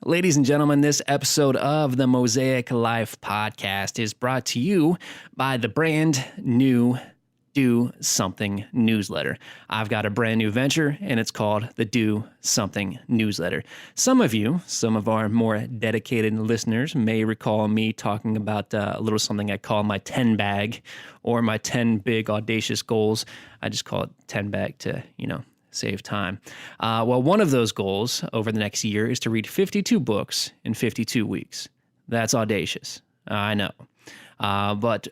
Ladies and gentlemen, this episode of the Mosaic Life Podcast is brought to you by the brand new Do Something newsletter. I've got a brand new venture, and it's called the Do Something newsletter. Some of our more dedicated listeners may recall me talking about a little something I call my 10 bag or my 10 big audacious goals. I just call it 10 bag to, save time. Well, one of those goals over the next year is to read 52 books in 52 weeks. That's audacious. I know. But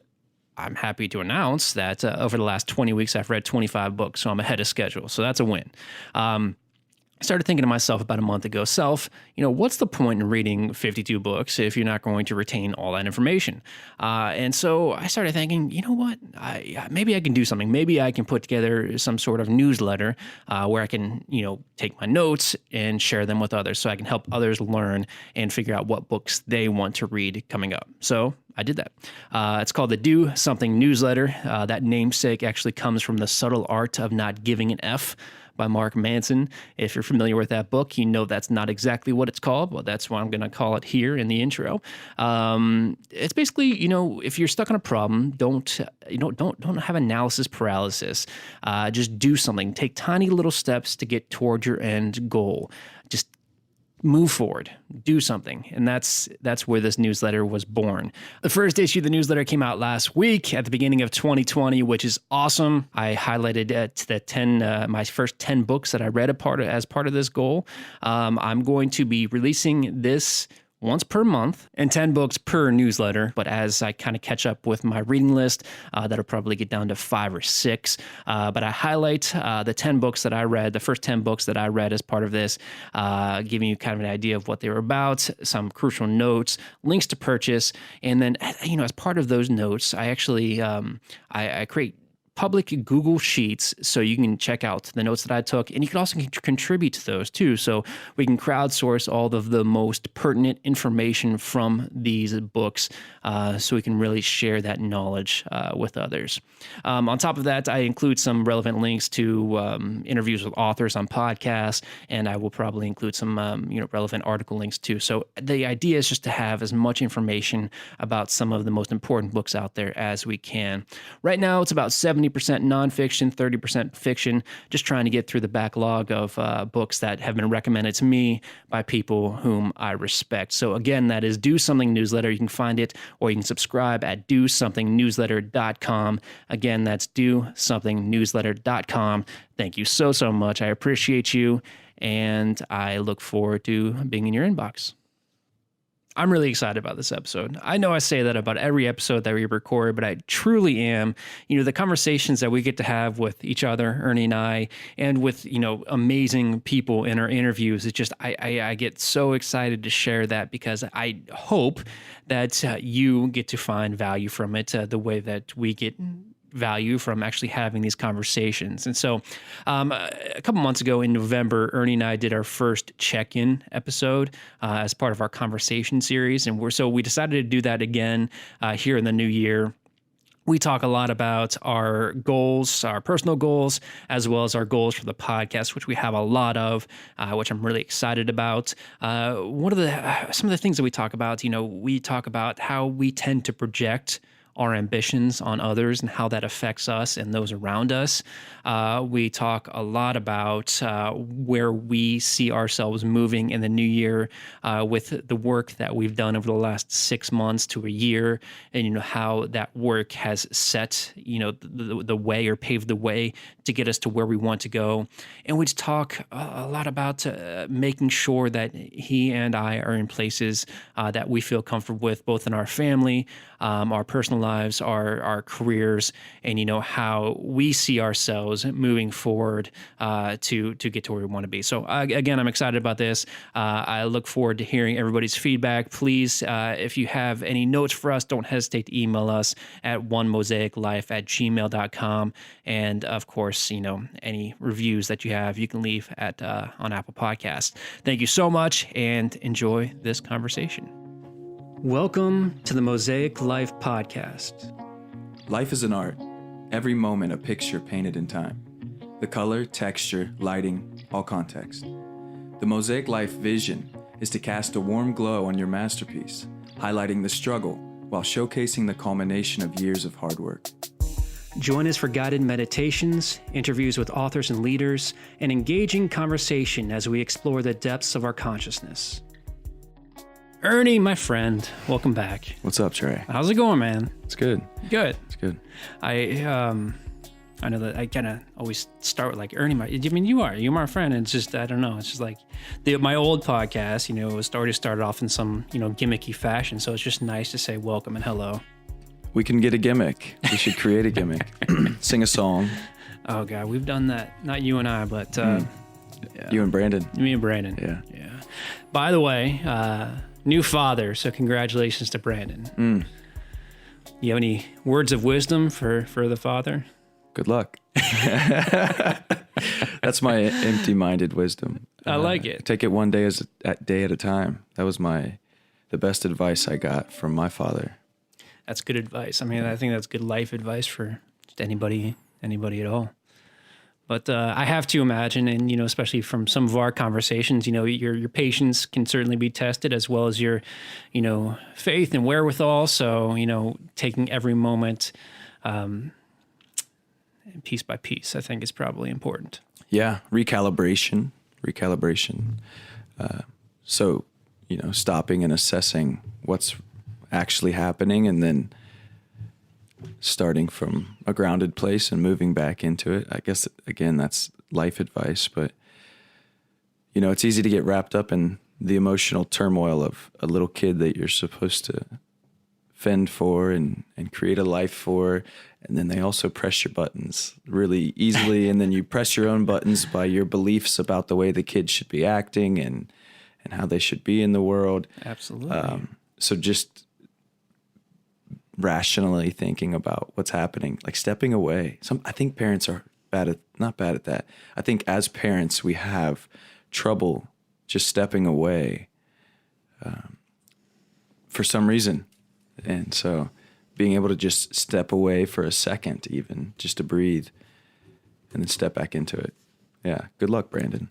I'm happy to announce that over the last 20 weeks, I've read 25 books, so I'm ahead of schedule. So that's a win. I started thinking to myself about a month ago, what's the point in reading 52 books if you're not going to retain all that information? And so I started thinking, maybe I can do something. Maybe I can put together some sort of newsletter where I can, take my notes and share them with others so I can help others learn and figure out what books they want to read coming up. So I did that. It's called the Do Something newsletter. That namesake actually comes from The Subtle Art of Not Giving an F by Mark Manson. If you're familiar with that book, you know that's not exactly what it's called. Well, that's what I'm going to call it here in the intro. It's basically, if you're stuck on a problem, don't have analysis paralysis. Just do something. Take tiny little steps to get toward your end goal. Just move forward, do something. And that's where this newsletter was born. The first issue of the newsletter came out last week at the beginning of 2020, which is awesome. I highlighted my first 10 books that I read as part of this goal. I'm going to be releasing this once per month and 10 books per newsletter. But as I kind of catch up with my reading list, that'll probably get down to 5 or 6. But I highlight the 10 books that I read, the first 10 books that I read as part of this, giving you kind of an idea of what they were about, some crucial notes, links to purchase. And then, as part of those notes, I actually, I create public Google Sheets so you can check out the notes that I took, and you can also contribute to those too. So we can crowdsource all of the most pertinent information from these books so we can really share that knowledge with others. On top of that, I include some relevant links to interviews with authors on podcasts, and I will probably include some relevant article links too. So the idea is just to have as much information about some of the most important books out there as we can. Right now, it's about 70% nonfiction, 30% fiction, just trying to get through the backlog of books that have been recommended to me by people whom I respect. So again, that is Do Something Newsletter. You can find it, or you can subscribe at DoSomethingNewsletter.com. Again, that's DoSomethingNewsletter.com. Thank you so much. I appreciate you, and I look forward to being in your inbox. I'm really excited about this episode. I know I say that about every episode that we record, but I truly am. The conversations that we get to have with each other, Ernie and I, and with, amazing people in our interviews, it's just, I get so excited to share that because I hope that you get to find value from it the way that we get value from actually having these conversations. And so a couple months ago in November, Ernie and I did our first check-in episode as part of our conversation series. And we decided to do that again here in the new year. We talk a lot about our goals, our personal goals, as well as our goals for the podcast, which we have a lot of, which I'm really excited about. Some of the things that we talk about, we talk about how we tend to project our ambitions on others and how that affects us and those around us. We talk a lot about where we see ourselves moving in the new year with the work that we've done over the last 6 months to a year, and how that work has set the way or paved the way to get us to where we want to go. And we just talk a lot about making sure that he and I are in places that we feel comfortable with, both in our family, our personal lives, our careers, and how we see ourselves moving forward to get to where we want to be. So again, I'm excited about this. I look forward to hearing everybody's feedback. Please, if you have any notes for us, don't hesitate to email us at onemosaiclife@gmail.com. And of course, any reviews that you have, you can leave on Apple Podcasts. Thank you so much, and enjoy this conversation. Welcome to the Mosaic Life Podcast. Life is an art. Every moment a picture painted in time. The color, texture, lighting, all context. The Mosaic Life vision is to cast a warm glow on your masterpiece, highlighting the struggle while showcasing the culmination of years of hard work. Join us for guided meditations, interviews with authors and leaders, and engaging conversation as we explore the depths of our consciousness. Ernie, my friend, welcome back. What's up, Trey? How's it going, man? It's good. Good. It's good. I know that I kind of always start with like Ernie. You're my friend. And it's just, I don't know. It's just like my old podcast, it was already started off in some, gimmicky fashion. So it's just nice to say welcome and hello. We can get a gimmick. We should create a gimmick. Sing a song. Oh God, we've done that. Not you and I, but You and Brandon. Me and Brandon. Yeah. By the way, new father. So congratulations to Brandon. You have any words of wisdom for the father? Good luck. That's my empty-minded wisdom. I like it. Take it one day at a time. That was the best advice I got from my father. That's good advice. I think that's good life advice for just anybody at all. But I have to imagine, and especially from some of our conversations, your patience can certainly be tested, as well as your, faith and wherewithal. So taking every moment, piece by piece, I think is probably important. Yeah, recalibration. So stopping and assessing what's actually happening, and then starting from a grounded place and moving back into it. I guess, again, that's life advice, but it's easy to get wrapped up in the emotional turmoil of a little kid that you're supposed to fend for and create a life for. And then they also press your buttons really easily. And then you press your own buttons by your beliefs about the way the kids should be acting and how they should be in the world. Absolutely. So just rationally thinking about what's happening, like stepping away. I think parents are not bad at that. I think as parents, we have trouble just stepping away for some reason. And so being able to just step away for a second, even just to breathe, and then step back into it. Yeah. Good luck, Brandon.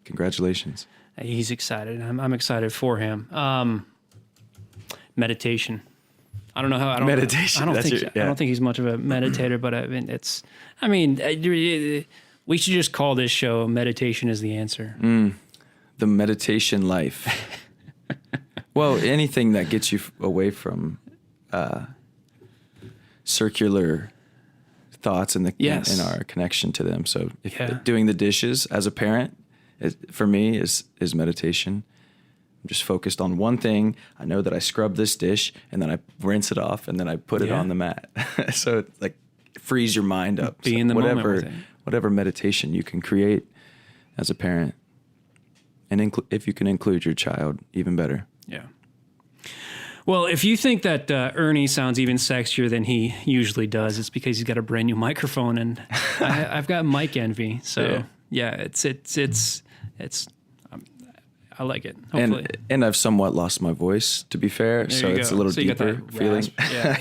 Congratulations. He's excited. I'm excited for him. Meditation. I don't know how. Meditation. I don't think he's much of a meditator, but we should just call this show "Meditation is the Answer." The meditation life. Well, anything that gets you away from circular thoughts and our connection to them. So doing the dishes as a parent, for me, is meditation. I'm just focused on one thing. I know that I scrub this dish, and then I rinse it off, and then I put it on the mat. So it like frees your mind up. Be in the moment with it. Whatever meditation you can create as a parent, and if you can include your child, even better. Yeah. Well, if you think that Ernie sounds even sexier than he usually does, it's because he's got a brand new microphone, and I've got mic envy. So it's I like it. Hopefully. And I've somewhat lost my voice, to be fair. So it's a little deeper feeling.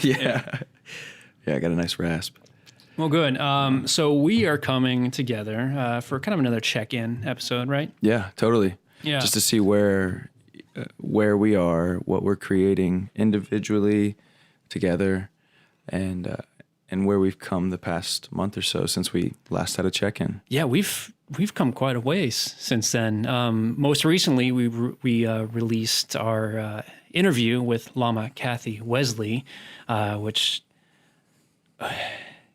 Yeah. I got a nice rasp. Well, good. So we are coming together for kind of another check-in episode, right? Yeah, totally. Yeah. Just to see where we are, what we're creating individually, together, and where we've come the past month or so since we last had a check-in. Yeah, we've come quite a ways since then. Most recently, we released our interview with Lama Kathy Wesley, which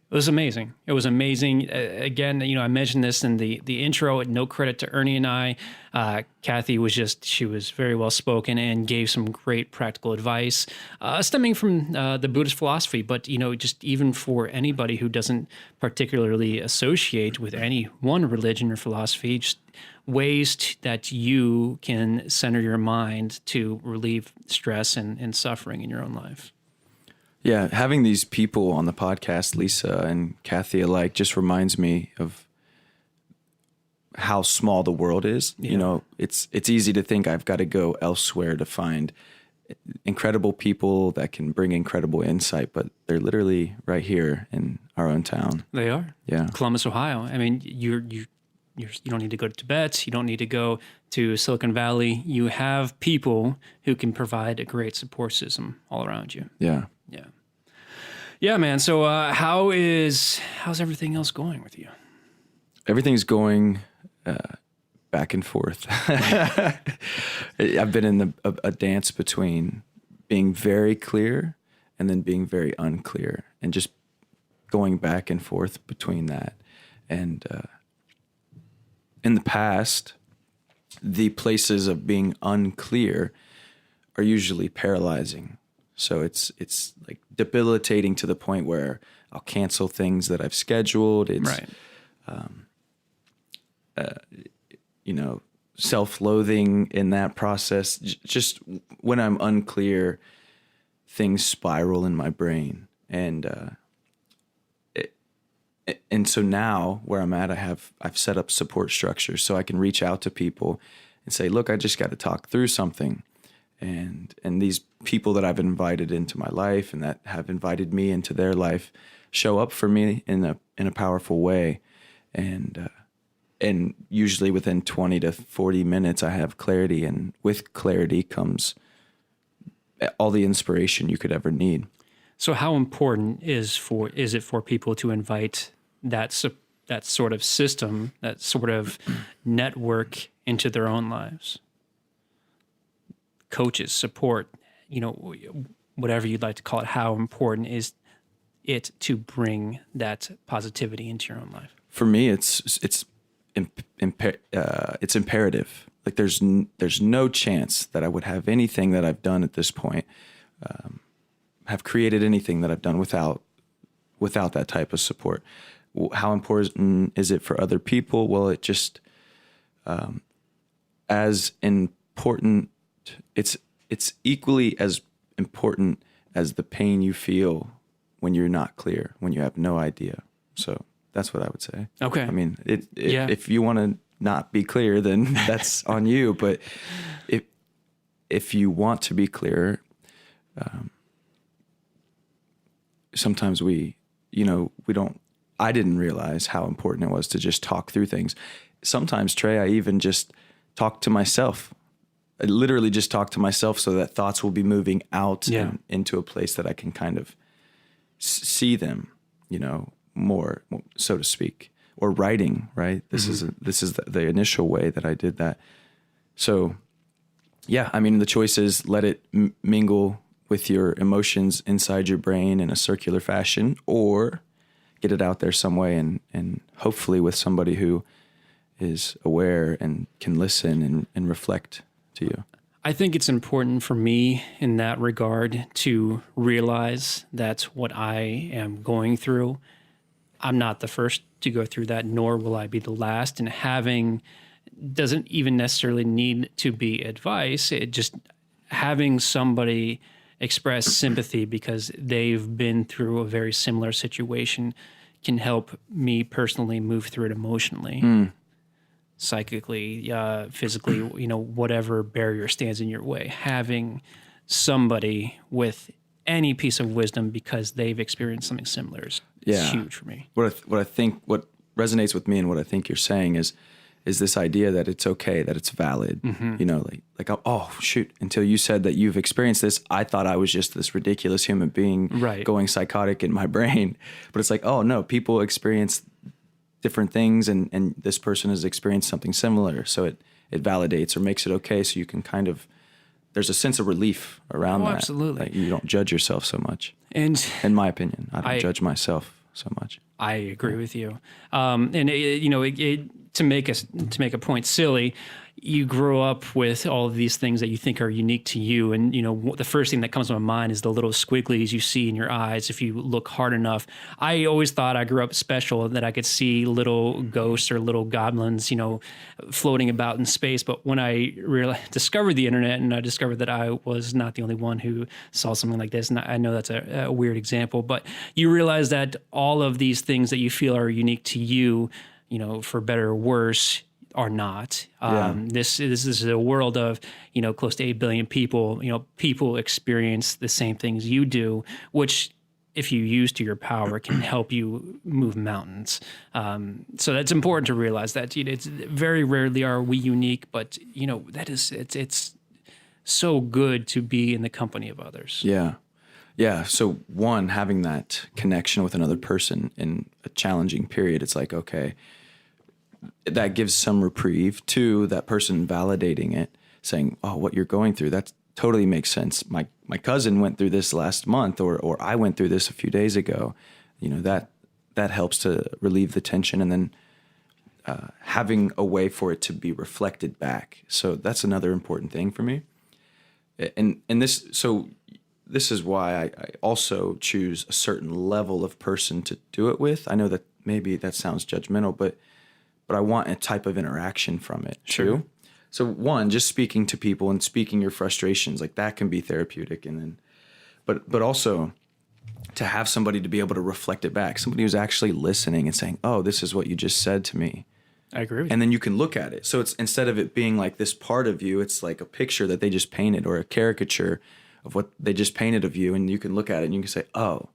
it was amazing. It was amazing. Again, I mentioned this in the intro. No credit to Ernie and I. Kathy she was very well spoken and gave some great practical advice stemming from the Buddhist philosophy. But, just even for anybody who doesn't particularly associate with any one religion or philosophy, just ways that you can center your mind to relieve stress and suffering in your own life. Yeah, having these people on the podcast, Lisa and Kathy alike, just reminds me of how small the world is. Yeah. It's easy to think I've got to go elsewhere to find incredible people that can bring incredible insight, but they're literally right here in our own town. They are. Yeah. Columbus, Ohio. I mean, you don't need to go to Tibet. You don't need to go to Silicon Valley. You have people who can provide a great support system all around you. Yeah. Yeah. Yeah, man. So how's everything else going with you? Everything's going back and forth. I've been in a dance between being very clear and then being very unclear, and just going back and forth between that. And in the past, the places of being unclear are usually paralyzing. So it's like debilitating to the point where I'll cancel things that I've scheduled. It's right. Self-loathing in that process. Just when I'm unclear, things spiral in my brain. And so now where I'm at, I've set up support structures so I can reach out to people and say, look, I just got to talk through something. And these people that I've invited into my life and that have invited me into their life show up for me in a powerful way. And usually within 20 to 40 minutes, I have clarity, and with clarity comes all the inspiration you could ever need. So how important is it for people to invite that sort of system, that sort of network into their own lives? Coaches, support, whatever you'd like to call it. How important is it to bring that positivity into your own life? For me, it's imperative. Like there's no chance that I would have anything that I've done at this point, have created anything that I've done without that type of support. How important is it for other people? Well, it just as important. It's equally as important as the pain you feel when you're not clear, when you have no idea. So that's what I would say. Okay. I mean, if you want to not be clear, then that's on you. But if you want to be clear, sometimes I didn't realize how important it was to just talk through things. Sometimes, Trey, I even just talk to myself. I literally just talk to myself so that thoughts will be moving out and into a place that I can kind of see them, more, so to speak, or writing, right? This is the initial way that I did that. So yeah, I mean, the choice is let it mingle with your emotions inside your brain in a circular fashion, or get it out there some way and hopefully with somebody who is aware and can listen and reflect to you. I think it's important for me in that regard to realize that what I am going through, I'm not the first to go through that, nor will I be the last. And having doesn't even necessarily need to be advice. It just having somebody express sympathy because they've been through a very similar situation can help me personally move through it emotionally. Psychically, physically, whatever barrier stands in your way, having somebody with any piece of wisdom because they've experienced something similar is huge for me. What resonates with me and what I think you're saying is this idea that it's okay, that it's valid. Like oh shoot, until you said that you've experienced this, I thought I was just this ridiculous human being going psychotic in my brain. But it's like, oh no, people experience different things, and this person has experienced something similar, so it validates or makes it okay, so you can kind of, there's a sense of relief around that. Absolutely. Like you don't judge yourself so much. And in my opinion, I don't judge myself so much. I agree with you. To make a point silly, you grow up with all of these things that you think are unique to you. And, the first thing that comes to my mind is the little squigglies you see in your eyes if you look hard enough. I always thought I grew up special, that I could see little ghosts or little goblins, floating about in space. But when I discovered the internet, and I discovered that I was not the only one who saw something like this, and I know that's a weird example, but you realize that all of these things that you feel are unique to you, for better or worse, are not. This is a world of, close to 8 billion people. People experience the same things you do, which if you use to your power, can help you move mountains. So that's important to realize that it's very rarely are we unique, but that is it's so good to be in the company of others. Yeah. Yeah. So one, having that connection with another person in a challenging period, it's like, okay, that gives some reprieve. Two, that person validating it, saying, oh, what you're going through, that totally makes sense. My cousin went through this last month, or I went through this a few days ago. That helps to relieve the tension, and then having a way for it to be reflected back. So that's another important thing for me. And this is why I also choose a certain level of person to do it with. I know that maybe that sounds judgmental, but I want a type of interaction from it too. So one, just speaking to people and speaking your frustrations, like that can be therapeutic. And then, but also to have somebody to be able to reflect it back, somebody who's actually listening and saying, oh, this is what you just said to me. I agree with you. And then you can look at it. So it's, instead of it being like this part of you, it's like a picture that they just painted, or a caricature of what they just painted of you. And you can look at it and you can say, oh, well,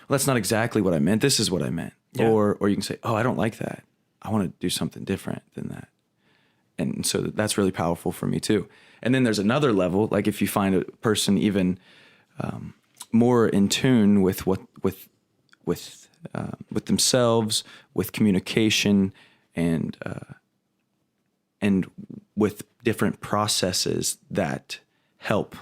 that's not exactly what I meant. This is what I meant. Yeah. Or you can say, oh, I don't like that. I want to do something different than that. And so that's really powerful for me too. And then there's another level, like if you find a person even more in tune with with themselves, with communication, and with different processes that help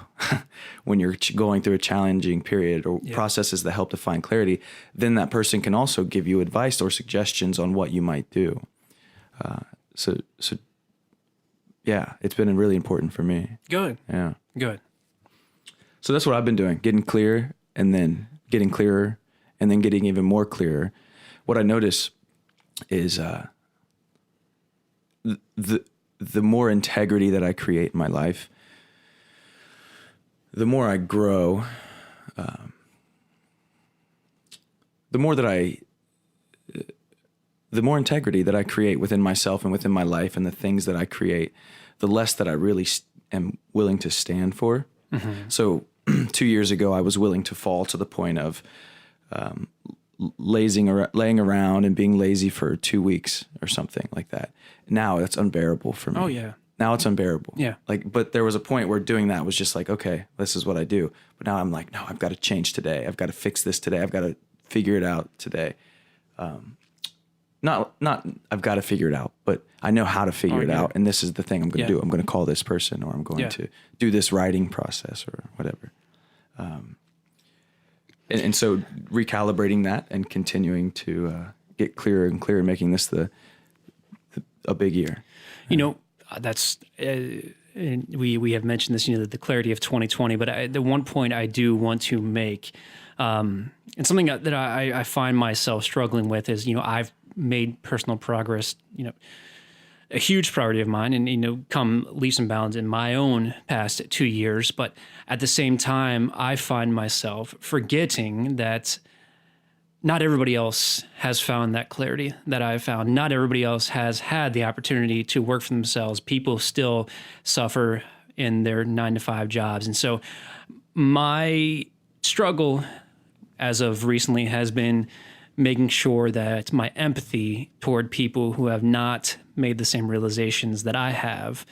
when you're going through a challenging period, or processes that help to find clarity, then that person can also give you advice or suggestions on what you might do. So yeah, it's been really important for me. Good. Yeah. Good. So that's what I've been doing, getting clear, and then getting clearer, and then getting even more clearer. What I notice is the more integrity that I create in my life, the more I grow, the more integrity that I create within myself and within my life and the things that I create, the less that I really am willing to stand for. Mm-hmm. So 2 years ago, I was willing to fall to the point of laying around and being lazy for 2 weeks or something like that. Now that's unbearable for me. Oh, yeah. Now it's unbearable. Yeah. But there was a point where doing that was just like, okay, this is what I do. But now I'm like, no, I've got to change today. I've got to fix this today. I've got to figure it out today. Not I've got to figure it out, but I know how to figure it out. And this is the thing I'm going to do. I'm going to call this person, or I'm going to do this writing process, or whatever. And so recalibrating that and continuing to get clearer and clearer, making this a big year. That's we have mentioned this, the clarity of 2020. But the one point I do want to make, and something that I find myself struggling with is, I've made personal progress, a huge priority of mine, and come leaps and bounds in my own past 2 years. But at the same time, I find myself forgetting that not everybody else has found that clarity that I've found. Not everybody else has had the opportunity to work for themselves. People still suffer in their 9-to-5 jobs. And so my struggle as of recently has been making sure that my empathy toward people who have not made the same realizations that I have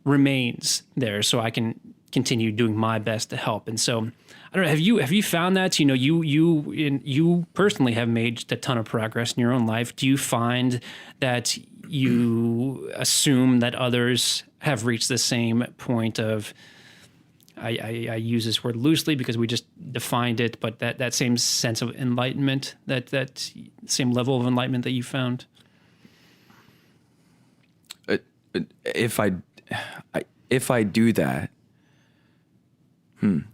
remains there, so I can continue doing my best to help. And so, I don't know, have you found that, you personally have made a ton of progress in your own life. Do you find that you assume that others have reached the same point of, I use this word loosely because we just defined it, but that same sense of enlightenment, that same level of enlightenment that you found? If I do that,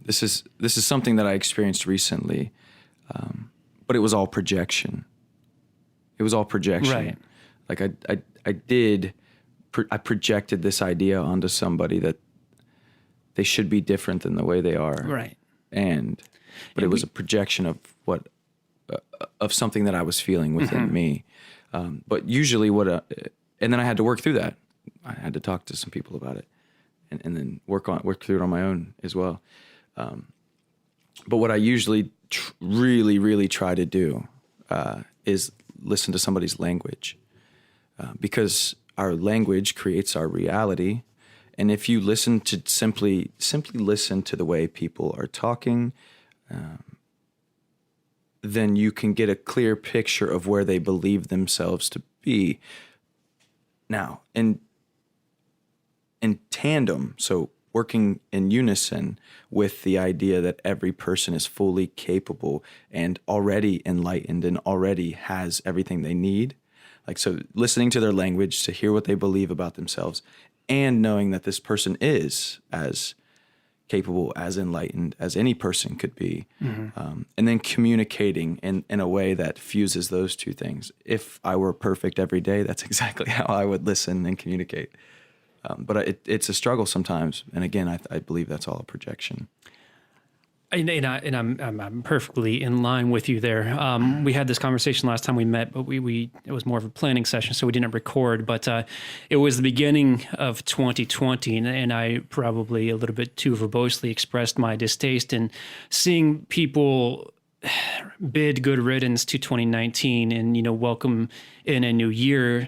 this is something that I experienced recently, but it was all projection. It was all projection. Right. Like I projected this idea onto somebody that they should be different than the way they are. Right. But it was a projection of of something that I was feeling within me. But usually and then I had to work through that. I had to talk to some people about it, and then work through it on my own as well. But what I usually really, really try to do is listen to somebody's language, because our language creates our reality. And if you listen to simply listen to the way people are talking, then you can get a clear picture of where they believe themselves to be. Now, in tandem, so working in unison with the idea that every person is fully capable and already enlightened and already has everything they need. Like, so listening to their language to hear what they believe about themselves, and knowing that this person is as capable, as enlightened as any person could be. And then communicating in a way that fuses those two things. If I were perfect every day, that's exactly how I would listen and communicate. But it's a struggle sometimes. And again, I believe that's all a projection. And I'm perfectly in line with you there. We had this conversation last time we met, but it was more of a planning session, so we didn't record. But it was the beginning of 2020, and I probably a little bit too verbosely expressed my distaste in seeing people bid good riddance to 2019 and welcome in a new year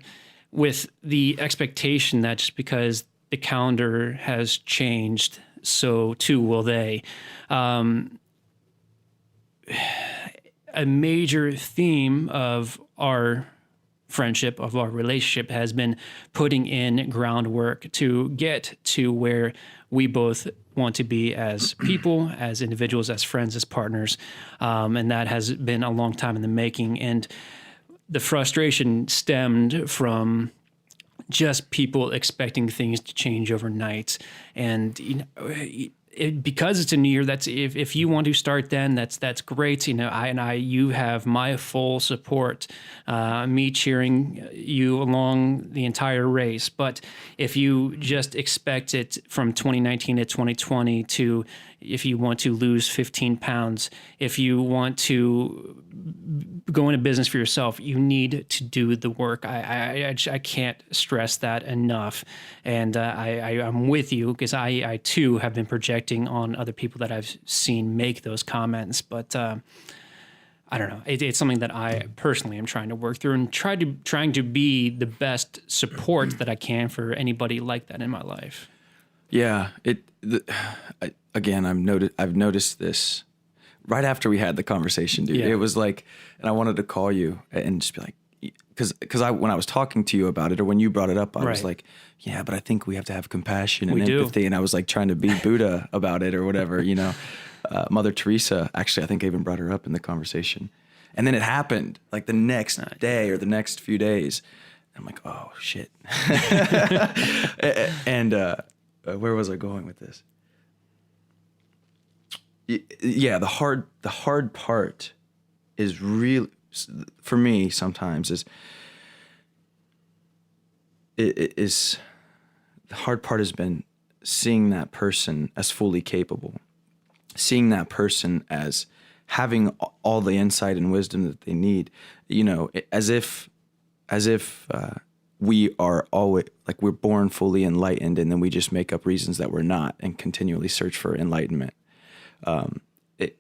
with the expectation that just because the calendar has changed, so too will they. A major theme of our friendship, of our relationship, has been putting in groundwork to get to where we both want to be as people, as individuals, as friends, as partners. And that has been a long time in the making. And the frustration stemmed from just people expecting things to change overnight. And because it's a new year, that's if you want to start then, that's great. You have my full support, me cheering you along the entire race. But if you just expect it from 2019 to 2020 to, if you want to lose 15 pounds, if you want to go into business for yourself, you need to do the work. I can't stress that enough. And I'm with you, because I too have been projecting on other people that I've seen make those comments. But I don't know. It's something that I personally am trying to work through and trying to be the best support that I can for anybody like that in my life. Yeah. I've noticed this right after we had the conversation, dude. Yeah. It was like, and I wanted to call you and just be like, because when I was talking to you about it, or when you brought it up, I was like, yeah, but I think we have to have compassion and empathy. And I was like trying to be Buddha about it or whatever, Mother Teresa, actually, I think I even brought her up in the conversation. And then it happened like the next day or the next few days. I'm like, oh shit. And where was I going with this? Yeah, the hard part is really, for me sometimes, is the hard part has been seeing that person as fully capable, seeing that person as having all the insight and wisdom that they need, as if we are always, like, we're born fully enlightened, and then we just make up reasons that we're not and continually search for enlightenment.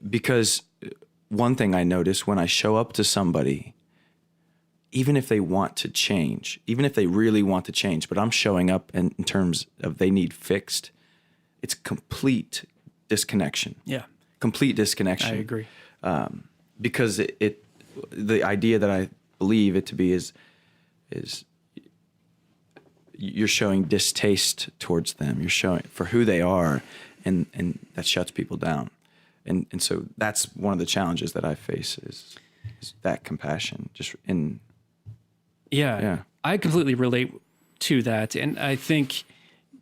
Because one thing I notice when I show up to somebody, even if they want to change, even if they really want to change, but I'm showing up in terms of they need fixed, it's complete disconnection. Yeah. Complete disconnection. I agree. Because the idea that I believe it to be is you're showing distaste towards them. You're showing for who they are, and that shuts people down. And so that's one of the challenges that I face is that compassion. Yeah. I completely relate to that. And I think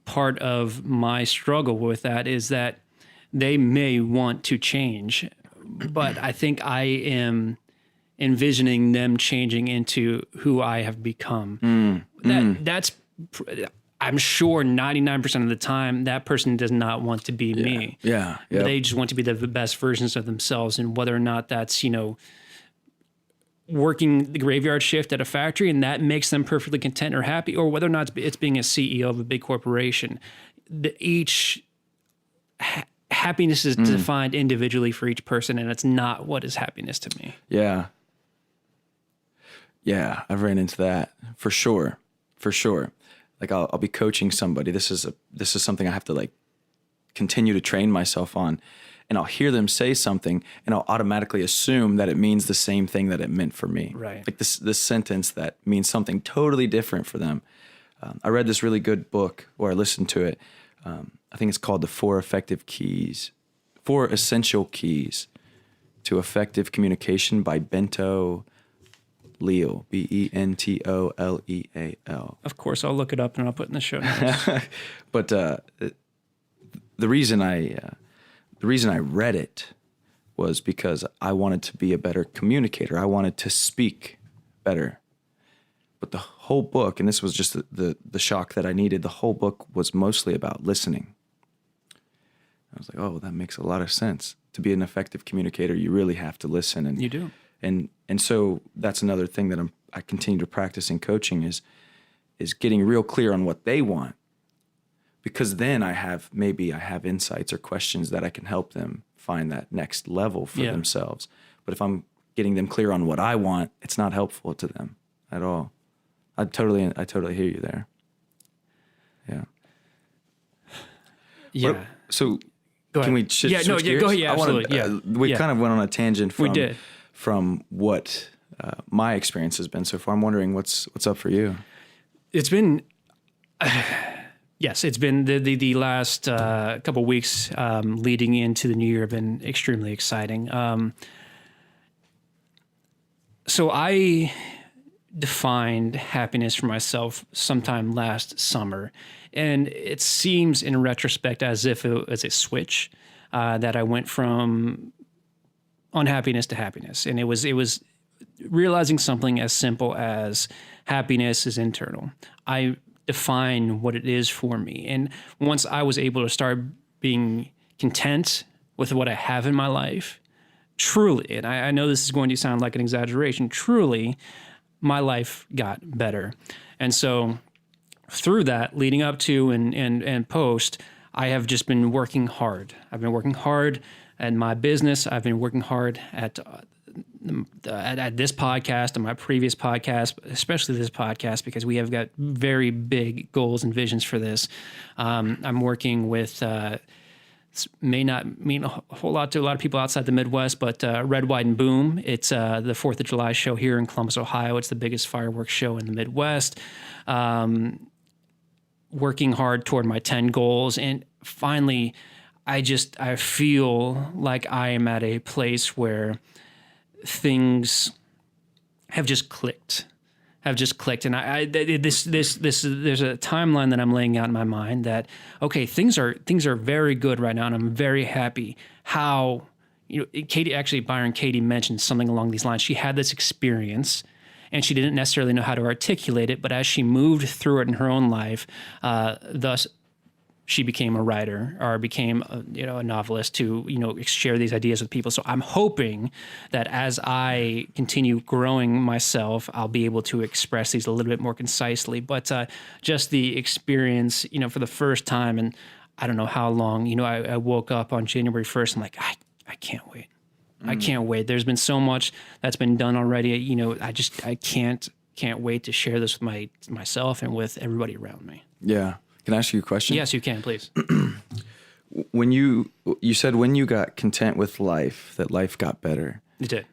part of my struggle with that is that they may want to change, but I think I am envisioning them changing into who I have become. That's, I'm sure 99% of the time that person does not want to be me. Yeah. They just want to be the best versions of themselves. And whether or not that's, working the graveyard shift at a factory and that makes them perfectly content or happy, or whether or not it's being a CEO of a big corporation, each happiness is defined individually for each person, and it's not what is happiness to me. Yeah. Yeah, I've ran into that for sure. For sure. Like I'll be coaching somebody. This is something I have to like continue to train myself on. And I'll hear them say something and I'll automatically assume that it means the same thing that it meant for me. Right. Like this sentence that means something totally different for them. I read this really good book, or I listened to it. I think it's called The 4 Essential Keys to Effective Communication by Bento Leal, Bentoleal. Of course, I'll look it up and I'll put in the show notes. But the reason I read it was because I wanted to be a better communicator. I wanted to speak better. But the whole book, and this was just the shock that I needed, the whole book was mostly about listening. I was like, oh, that makes a lot of sense. To be an effective communicator, you really have to listen. And you do. And so that's another thing that I continue to practice in coaching is getting real clear on what they want. Because then I have insights or questions that I can help them find that next level for themselves. But if I'm getting them clear on what I want, it's not helpful to them at all. I totally hear you there. Yeah. Yeah. So go ahead. Can we switch gears? Go ahead. Yeah, absolutely. We kind of went on a tangent from what my experience has been so far. I'm wondering what's up for you. It's been, yes, it's been the last couple of weeks leading into the new year have been extremely exciting. So I defined happiness for myself sometime last summer, and it seems in retrospect as if it was a switch that I went from unhappiness to happiness, and it was realizing something as simple as happiness is internal. I define what it is for me, and once I was able to start being content with what I have in my life, truly, and I know this is going to sound like an exaggeration, truly, my life got better. And so through that, leading up to and post, I have just been working hard. I've been working hard at my business. I've been working hard at this podcast and my previous podcast, especially this podcast, because we have got very big goals and visions for this. I'm working with may not mean a whole lot to a lot of people outside the Midwest, but Red, White, and Boom. It's the 4th of July show here in Columbus, Ohio. It's the biggest fireworks show in the Midwest. Working hard toward my 10 goals. And finally, I feel like I am at a place where things have just clicked. And there's a timeline that I'm laying out in my mind that, okay, things are very good right now, and I'm very happy. How, Byron Katie mentioned something along these lines. She had this experience, and she didn't necessarily know how to articulate it, but as she moved through it in her own life, thus she became a writer or became a novelist to share these ideas with people. So I'm hoping that as I continue growing myself, I'll be able to express these a little bit more concisely. But just the experience, for the first time, and I don't know how long, I woke up on January 1st. I'm like, I can't wait. I can't wait. There's been so much that's been done already. I can't wait to share this with myself and with everybody around me. Yeah. Can I ask you a question? Yes, you can, please. When you said when you got content with life, that life got better. It did.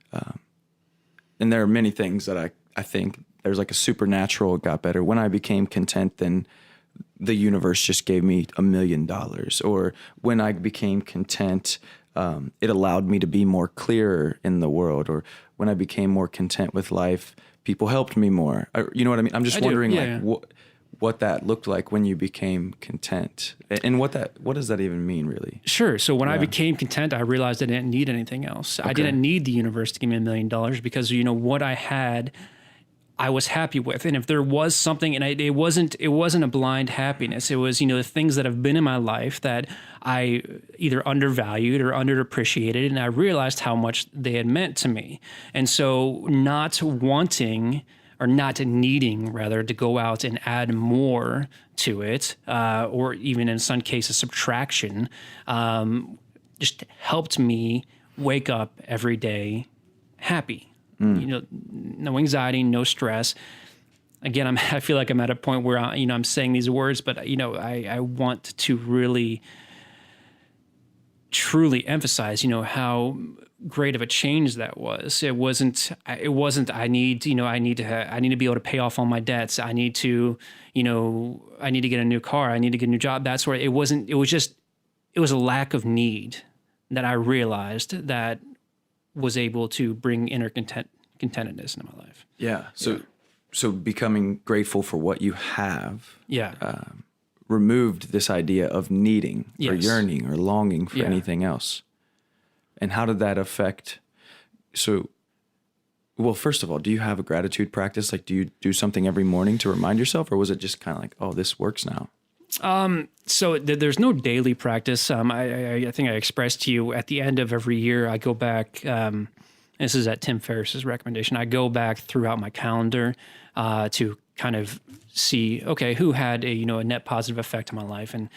And there are many things that I think there's like a supernatural got better. When I became content, then the universe just gave me $1 million. Or when I became content, it allowed me to be more clearer in the world. Or when I became more content with life, people helped me more. You know what I mean? I'm just wondering what that looked like when you became content, and what does that even mean, really? Sure. So when I became content, I realized I didn't need anything else. Okay. I didn't need the universe to give me $1 million because what I had, I was happy with. And if there was something, and it wasn't a blind happiness. It was the things that have been in my life that I either undervalued or underappreciated, and I realized how much they had meant to me. And so not wanting, or not needing, rather, to go out and add more to it, or even in some cases subtraction, just helped me wake up every day happy. No anxiety, no stress. Again, I feel like I'm at a point where I'm saying these words, but I want to really, truly emphasize, how great of a change that was. It wasn't. I need to be able to pay off all my debts. I need to get a new car. I need to get a new job. That's where it wasn't. It was a lack of need that I realized that was able to bring inner contentedness into my life. Yeah. So becoming grateful for what you have. Yeah. Removed this idea of needing or Yes. yearning or longing for Yeah. anything else. And how did that affect? Well, first of all, do you have a gratitude practice? Like, do you do something every morning to remind yourself, or was it just kind of like, oh, this works now? So there's no daily practice. I think I expressed to you at the end of every year, I go back. This is at Tim Ferriss's recommendation. I go back throughout my calendar to kind of see, okay, who had a net positive effect on my life, and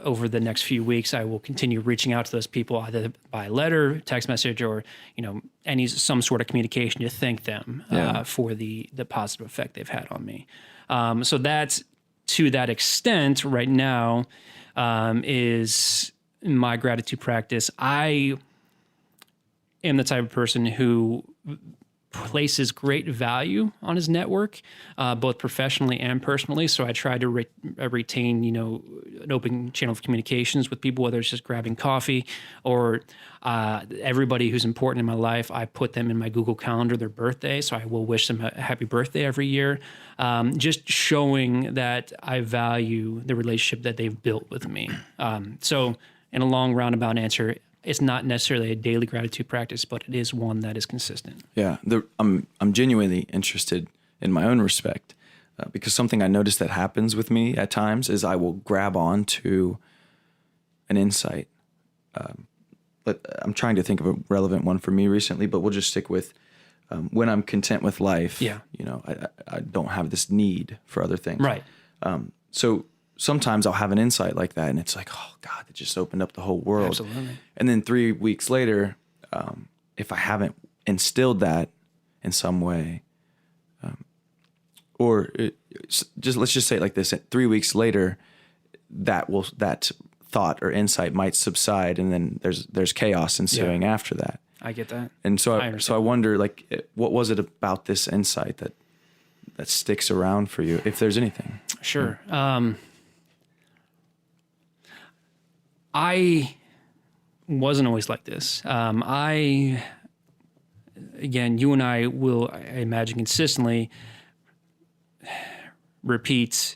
over the next few weeks, I will continue reaching out to those people either by letter, text message, or some sort of communication to thank them for the positive effect they've had on me. So that's to that extent right now is my gratitude practice. I am the type of person who places great value on his network, both professionally and personally. So I try to retain, an open channel of communications with people, whether it's just grabbing coffee or everybody who's important in my life. I put them in my Google Calendar, their birthday. So I will wish them a happy birthday every year. Just showing that I value the relationship that they've built with me. So in a long roundabout answer, it's not necessarily a daily gratitude practice, but it is one that is consistent. Yeah, I'm genuinely interested in my own respect because something I noticed that happens with me at times is I will grab on to an insight. But I'm trying to think of a relevant one for me recently, but we'll just stick with when I'm content with life. Yeah. I don't have this need for other things. Right. So sometimes I'll have an insight like that, and it's like, oh God, it just opened up the whole world. Absolutely. And then 3 weeks later, if I haven't instilled that in some way, let's just say it like this: 3 weeks later, that thought or insight might subside, and then there's chaos ensuing after that. I get that. And so I wonder, like, what was it about this insight that sticks around for you, if there's anything? Sure. I wasn't always like this. Again, you and I will, I imagine, consistently repeat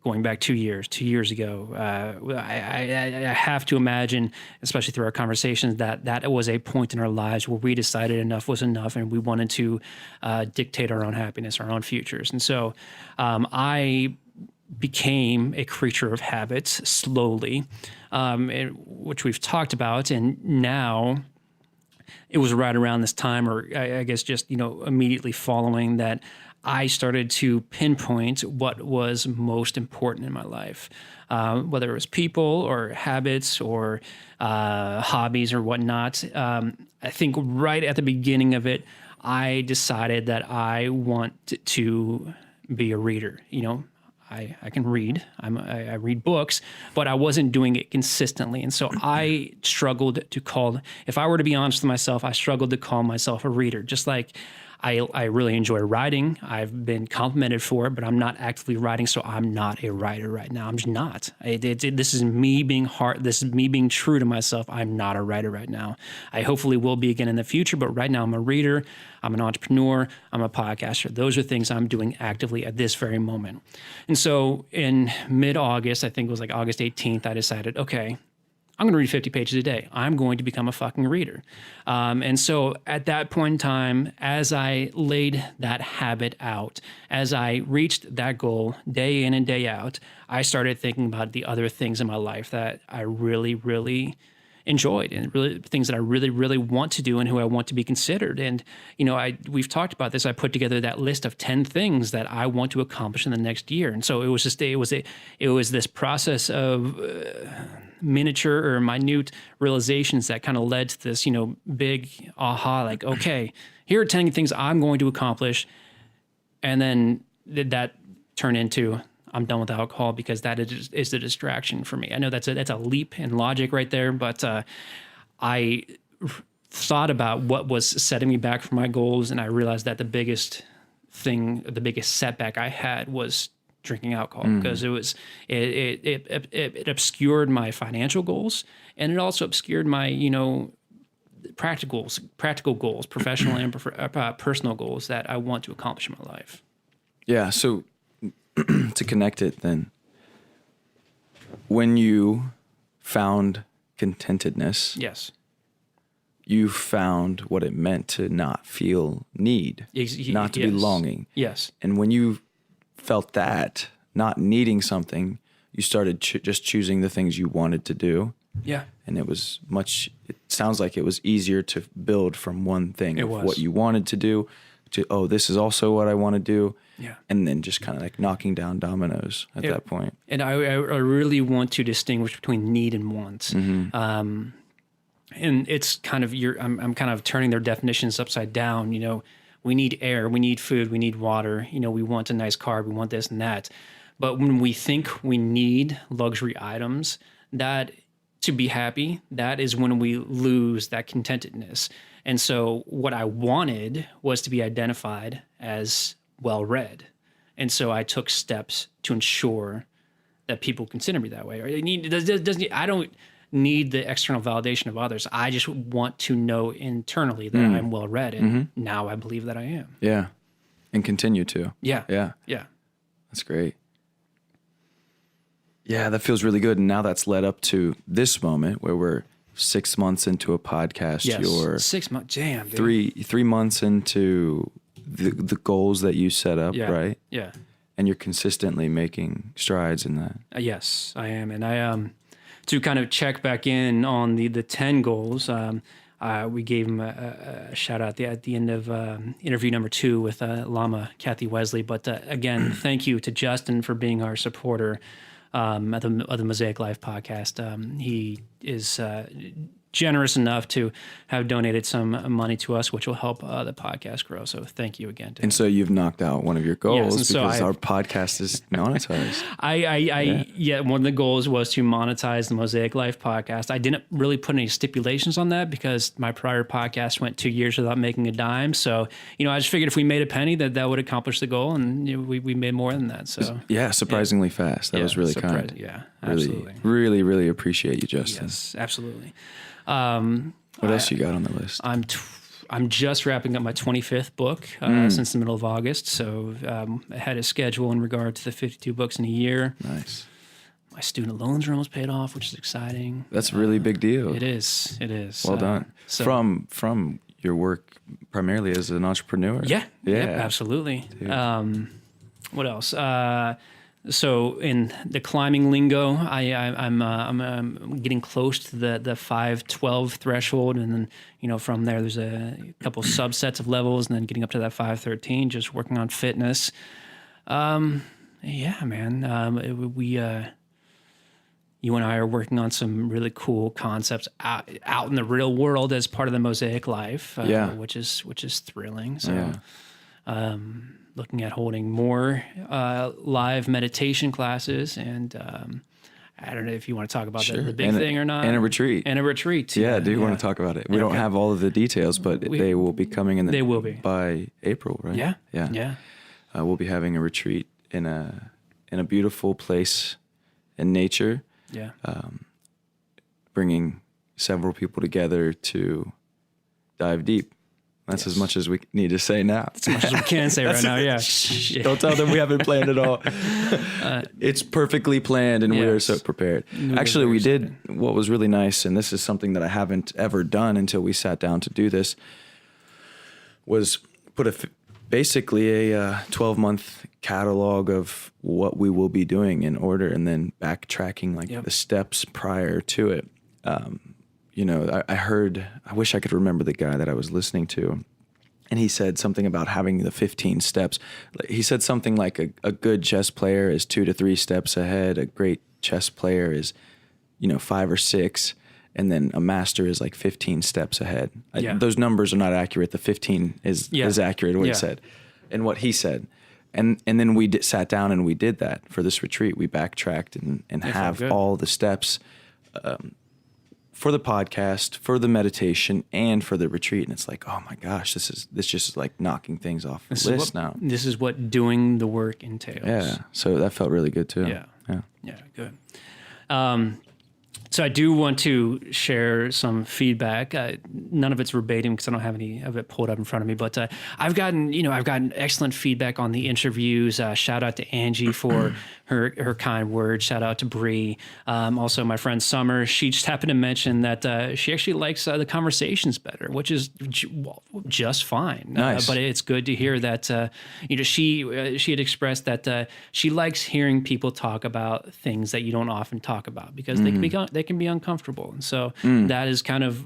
going back 2 years. 2 years ago, I have to imagine, especially through our conversations, that was a point in our lives where we decided enough was enough, and we wanted to dictate our own happiness, our own futures. And so I became a creature of habits slowly, which we've talked about. And now it was right around this time, or I guess just, immediately following that, I started to pinpoint what was most important in my life, whether it was people or habits or hobbies or whatnot. I think right at the beginning of it, I decided that I want to be a reader. I can read. I read books, but I wasn't doing it consistently. And so I struggled if I were to be honest with myself, I struggled to call myself a reader. Just like I really enjoy writing. I've been complimented for it, but I'm not actively writing, so I'm not a writer right now. I'm just not. This is me being This is me being true to myself. I'm not a writer right now. I hopefully will be again in the future, but right now I'm a reader. I'm an entrepreneur. I'm a podcaster. Those are things I'm doing actively at this very moment. And so in mid-August, I think it was like August 18th, I decided, okay, I'm going to read 50 pages a day. I'm going to become a fucking reader. And so at that point in time, as I laid that habit out, as I reached that goal day in and day out, I started thinking about the other things in my life that I really, really enjoyed and really things that I really, really want to do and who I want to be considered. And, we've talked about this. I put together that list of 10 things that I want to accomplish in the next year. And so it was this process of miniature or minute realizations that kind of led to this, big aha, like, okay, here are 10 things I'm going to accomplish. And then that turn into, I'm done with alcohol because that is the distraction for me. I know that's a leap in logic right there, but I thought about what was setting me back from my goals, and I realized that the biggest setback I had was drinking alcohol because it obscured my financial goals, and it also obscured my practical goals, professional and personal goals that I want to accomplish in my life. Yeah. So to connect it then, when you found contentedness, yes, you found what it meant to not feel need, not to be longing. Yes. And when you felt that, not needing something, you started just choosing the things you wanted to do. Yeah. And it sounds like it was easier to build from one thing of what you wanted to do to, this is also what I want to do. Yeah. And then just kind of like knocking down dominoes at that point. And I really want to distinguish between need and want. And it's kind of I'm kind of turning their definitions upside down. We need air, we need food, we need water. We want a nice car, we want this and that. But when we think we need luxury items, that to be happy, that is when we lose that contentedness. And so what I wanted was to be identified as well-read. And so I took steps to ensure that people consider me that way. I don't need the external validation of others. I just want to know internally that I'm well-read, and now I believe that I am. Yeah. And continue to. Yeah. Yeah. Yeah. That's great. Yeah, that feels really good. And now that's led up to this moment where we're 6 months into a podcast. Yes. You're 6 months. Damn, dude. 3 months into the goals that you set up, right? Yeah. And you're consistently making strides in that. Yes, I am. And I to kind of check back in on the 10 goals, we gave him a shout out at the end of interview number 2 with Lama Kathy Wesley. But again, thank you to Justin for being our supporter at the Mosaic Life Podcast. He is generous enough to have donated some money to us, which will help the podcast grow. So thank you again. And so you've knocked out one of your goals because our podcast is monetized. One of the goals was to monetize the Mosaic Life Podcast. I didn't really put any stipulations on that because my prior podcast went 2 years without making a dime. So, I just figured if we made a penny that would accomplish the goal, and we made more than that. So yeah, surprisingly fast. That was really kind. Yeah, absolutely. Really, really appreciate you, Justin. Yes, absolutely. What else you got on the list? I'm just wrapping up my 25th book since the middle of August, so I had a schedule in regard to the 52 books in a year. Nice. My student loans are almost paid off, which is exciting. That's a really big deal. It is. Well done. So, from your work primarily as an entrepreneur. Yeah. Yep, absolutely. What else? So in the climbing lingo, I'm getting close to the 512 threshold, and then from there there's a couple subsets of levels, and then getting up to that 513. Just working on fitness. Yeah, man. You and I are working on some really cool concepts out in the real world as part of the Mosaic Life, which is thrilling. So. Yeah. Looking at holding more live meditation classes, and I don't know if you want to talk about the big thing or not. And a retreat. Yeah, I do want to talk about it. We don't have all of the details, but they will be coming in. They will be by April, right? Yeah. We'll be having a retreat in a beautiful place in nature. Yeah. Bringing several people together to dive deep. That's as much as we need to say now. That's as much as we can say right now, yeah. Don't tell them we haven't planned at all. It's perfectly planned, and we are so prepared. Actually, we did what was really nice, and this is something that I haven't ever done until we sat down to do this, was put basically a 12-month catalog of what we will be doing in order, and then backtracking the steps prior to it. I wish I could remember the guy that I was listening to. And he said something about having the 15 steps. He said something like a good chess player is 2 to 3 steps ahead. A great chess player is, 5 or 6. And then a master is like 15 steps ahead. Those numbers are not accurate. The 15 is accurate, what he said and what he said. And then we sat down and we did that for this retreat. We backtracked and have all the steps for the podcast, for the meditation, and for the retreat. And it's like, oh my gosh, this just is like knocking things off the list now. This is what doing the work entails. Yeah. So that felt really good too. Yeah, good. So I do want to share some feedback. None of it's verbatim because I don't have any of it pulled up in front of me. But I've gotten excellent feedback on the interviews. Shout out to Angie for her kind words. Shout out to Bree. Also, my friend Summer. She just happened to mention that she actually likes the conversations better, which is just fine. Nice. But it's good to hear that. She had expressed that she likes hearing people talk about things that you don't often talk about because they can be uncomfortable. And so that is kind of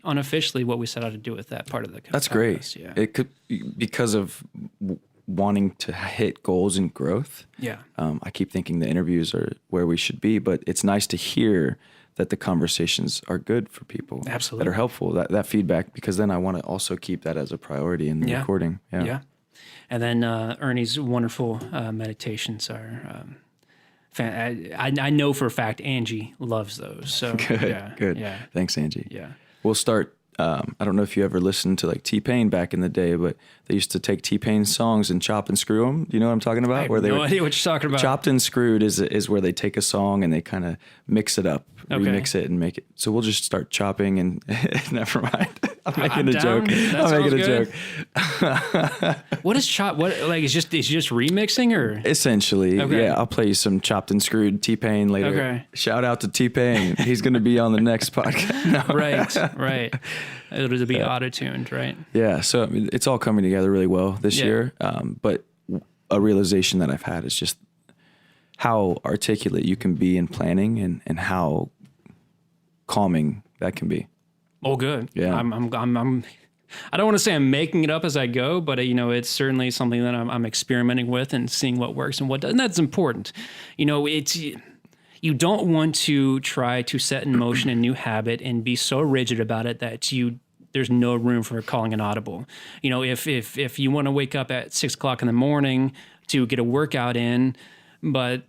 unofficially what we set out to do with that part of the That's podcast. great. Yeah. It could, because of wanting to hit goals and growth. Yeah. I keep thinking the interviews are where we should be, but it's nice to hear that the conversations are good for people. Absolutely. That are helpful, that feedback, because then I want to also keep that as a priority in the recording. Yeah. And then Ernie's wonderful meditations are I know for a fact Angie loves those. So good. Yeah. Thanks, Angie. Yeah. We'll start. I don't know if you ever listened to like T-Pain back in the day, but they used to take T-Pain's songs and chop and screw them. Do you know what I'm talking about? I have no idea what you're talking about. Chopped and screwed is where they take a song and they kind of mix it up, remix it and make it. So we'll just start chopping and never mind. I'm making a joke. I'm making a joke. What is chop? What it's just remixing or essentially? Okay. Yeah, I'll play you some chopped and screwed T-Pain later. Okay. Shout out to T-Pain. He's going to be on the next podcast. No. Right. It'll be auto-tuned, right? Yeah. So I mean, it's all coming together really well this year. But a realization that I've had is just how articulate you can be in planning and how calming that can be. Oh, good. Yeah. I'm I don't want to say I'm making it up as I go, but it's certainly something that I'm experimenting with and seeing what works and what doesn't. That's important. You don't want to try to set in motion a new habit and be so rigid about it that there's no room for calling an audible. If you want to wake up at 6 o'clock in the morning to get a workout in, but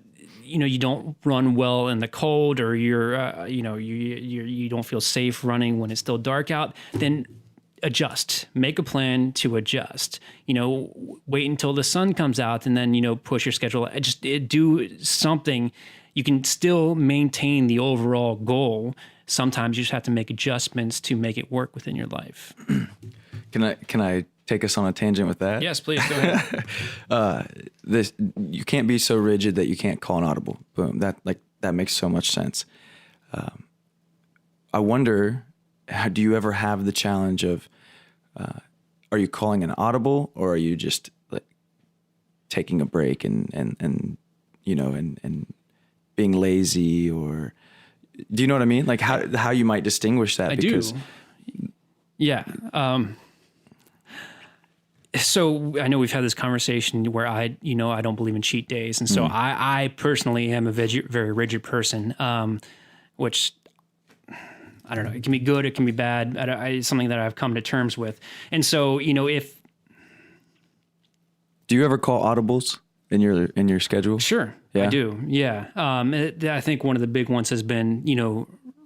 you don't run well in the cold, or you don't feel safe running when it's still dark out, then adjust. Make a plan to adjust. Wait until the sun comes out and then push your schedule. Just do something. You can still maintain the overall goal. Sometimes you just have to make adjustments to make it work within your life. Can I take us on a tangent with that? Yes, please go ahead. You can't be so rigid that you can't call an audible. Boom. That makes so much sense. I wonder, do you ever have the challenge of, are you calling an audible, or are you just like taking a break and being lazy, or do you know what I mean? Like how you might distinguish that? I do. Yeah. So I know we've had this conversation where I don't believe in cheat days. And so I personally am a very rigid person, which I don't know. It can be good. It can be bad. It's something that I've come to terms with. And so, do you ever call audibles in your schedule? Sure. Yeah. I do. Yeah. I think one of the big ones has been,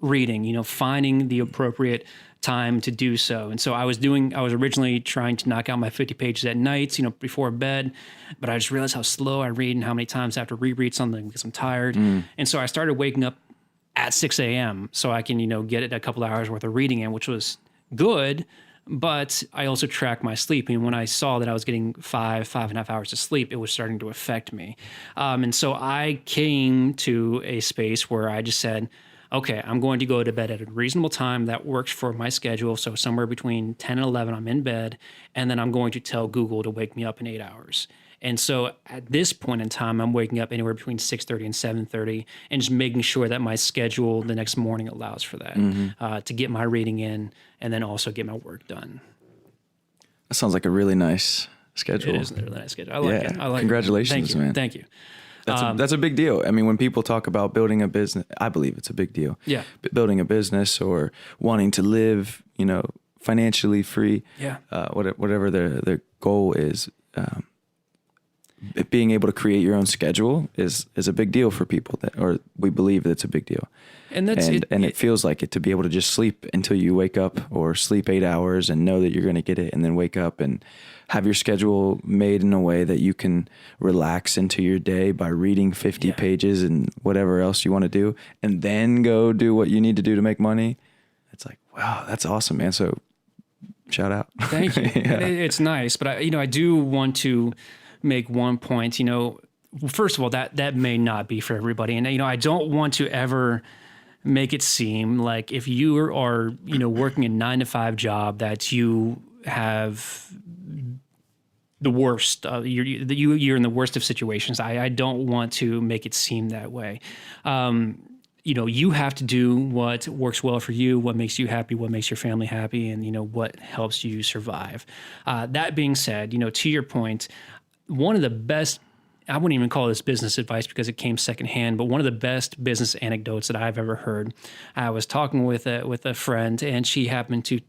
reading, finding the appropriate time to do so. And so I was originally trying to knock out my 50 pages at nights, before bed, but I just realized how slow I read and how many times I have to reread something because I'm tired. And so I started waking up at 6 a.m. so I can, get it a couple hours worth of reading in, which was good. But I also track my sleep. And when I saw that I was getting 5.5 hours of sleep, it was starting to affect me. And so I came to a space where I just said, okay, I'm going to go to bed at a reasonable time that works for my schedule. So somewhere between 10 and 11, I'm in bed. And then I'm going to tell Google to wake me up in 8 hours. And so at this point in time, I'm waking up anywhere between 6:30 and 7:30 and just making sure that my schedule the next morning allows for that, to get my reading in and then also get my work done. That sounds like a really nice schedule. It is a really nice schedule. I like it. I like Congratulations, it. man. Thank you. That's a big deal. I mean, when people talk about building a business, I believe it's a big deal. Yeah. Building a business or wanting to live, financially free. Yeah. Whatever their goal is, being able to create your own schedule is a big deal for people, or we believe that it's a big deal. And it feels like it to be able to just sleep until you wake up, or sleep 8 hours and know that you're going to get it, and then wake up and have your schedule made in a way that you can relax into your day by reading 50 pages and whatever else you want to do, and then go do what you need to do to make money. It's like, wow, that's awesome, man. So shout out. Thank you. Yeah. It's nice, but I do want to make one point. First of all, that may not be for everybody, and I don't want to ever make it seem like if you are working a 9-to-5 job that you have the worst. You're in the worst of situations. I don't want to make it seem that way. You have to do what works well for you, what makes you happy, what makes your family happy, and what helps you survive. That being said, to your point, one of the best, I wouldn't even call this business advice because it came secondhand, but one of the best business anecdotes that I've ever heard. I was talking with a friend, and she happened to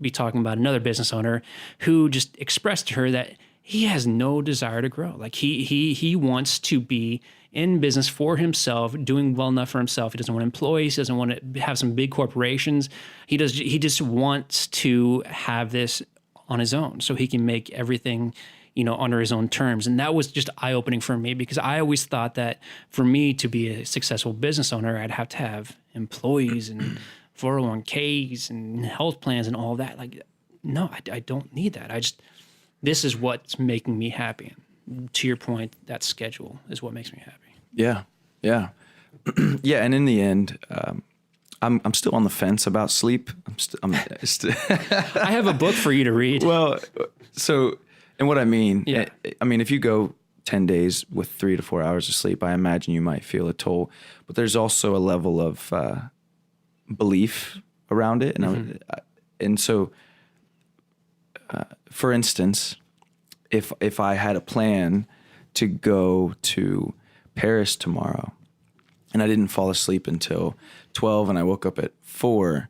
be talking about another business owner who just expressed to her that he has no desire to grow. Like he wants to be in business for himself, doing well enough for himself. He doesn't want employees. He doesn't want to have some big corporations. He just wants to have this on his own so he can make everything under his own terms. And that was just eye-opening for me, because I always thought that for me to be a successful business owner, I'd have to have employees and 401ks and health plans and all that. Like, no, I don't need that. This is what's making me happy. To your point, that schedule is what makes me happy. Yeah. Yeah. Yeah. And in the end, I'm still on the fence about sleep. I have a book for you to read. Well, and what I mean, yeah. If you go 10 days with 3 to 4 hours of sleep, I imagine you might feel a toll, but there's also a level of belief around it. And so, for instance, if I had a plan to go to Paris tomorrow and I didn't fall asleep until 12 and I woke up at 4,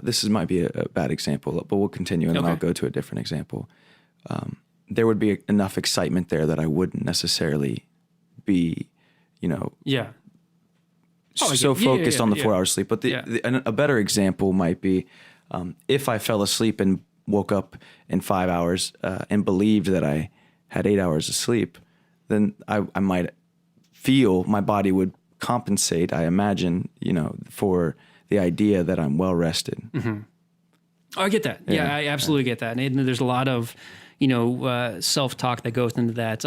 this might be a bad example, but we'll continue and then I'll go to a different example. There would be enough excitement there that I wouldn't necessarily be, focused on the 4 hours sleep. But a better example might be if I fell asleep and woke up in 5 hours and believed that I had 8 hours of sleep, then I might feel my body would compensate, I imagine, for the idea that I'm well rested. Mm-hmm. Oh, I get that. Yeah, I absolutely get that. And there's a lot of, self-talk that goes into that.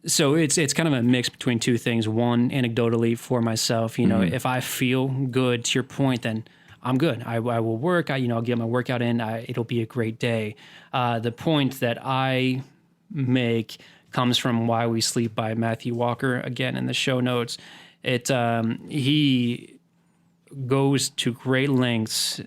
So it's kind of a mix between two things. One, anecdotally for myself, if I feel good, to your point, then I'm good. I will work. I'll get my workout in. It'll be a great day. The point that I make comes from Why We Sleep by Matthew Walker. Again, in the show notes, he goes to great lengths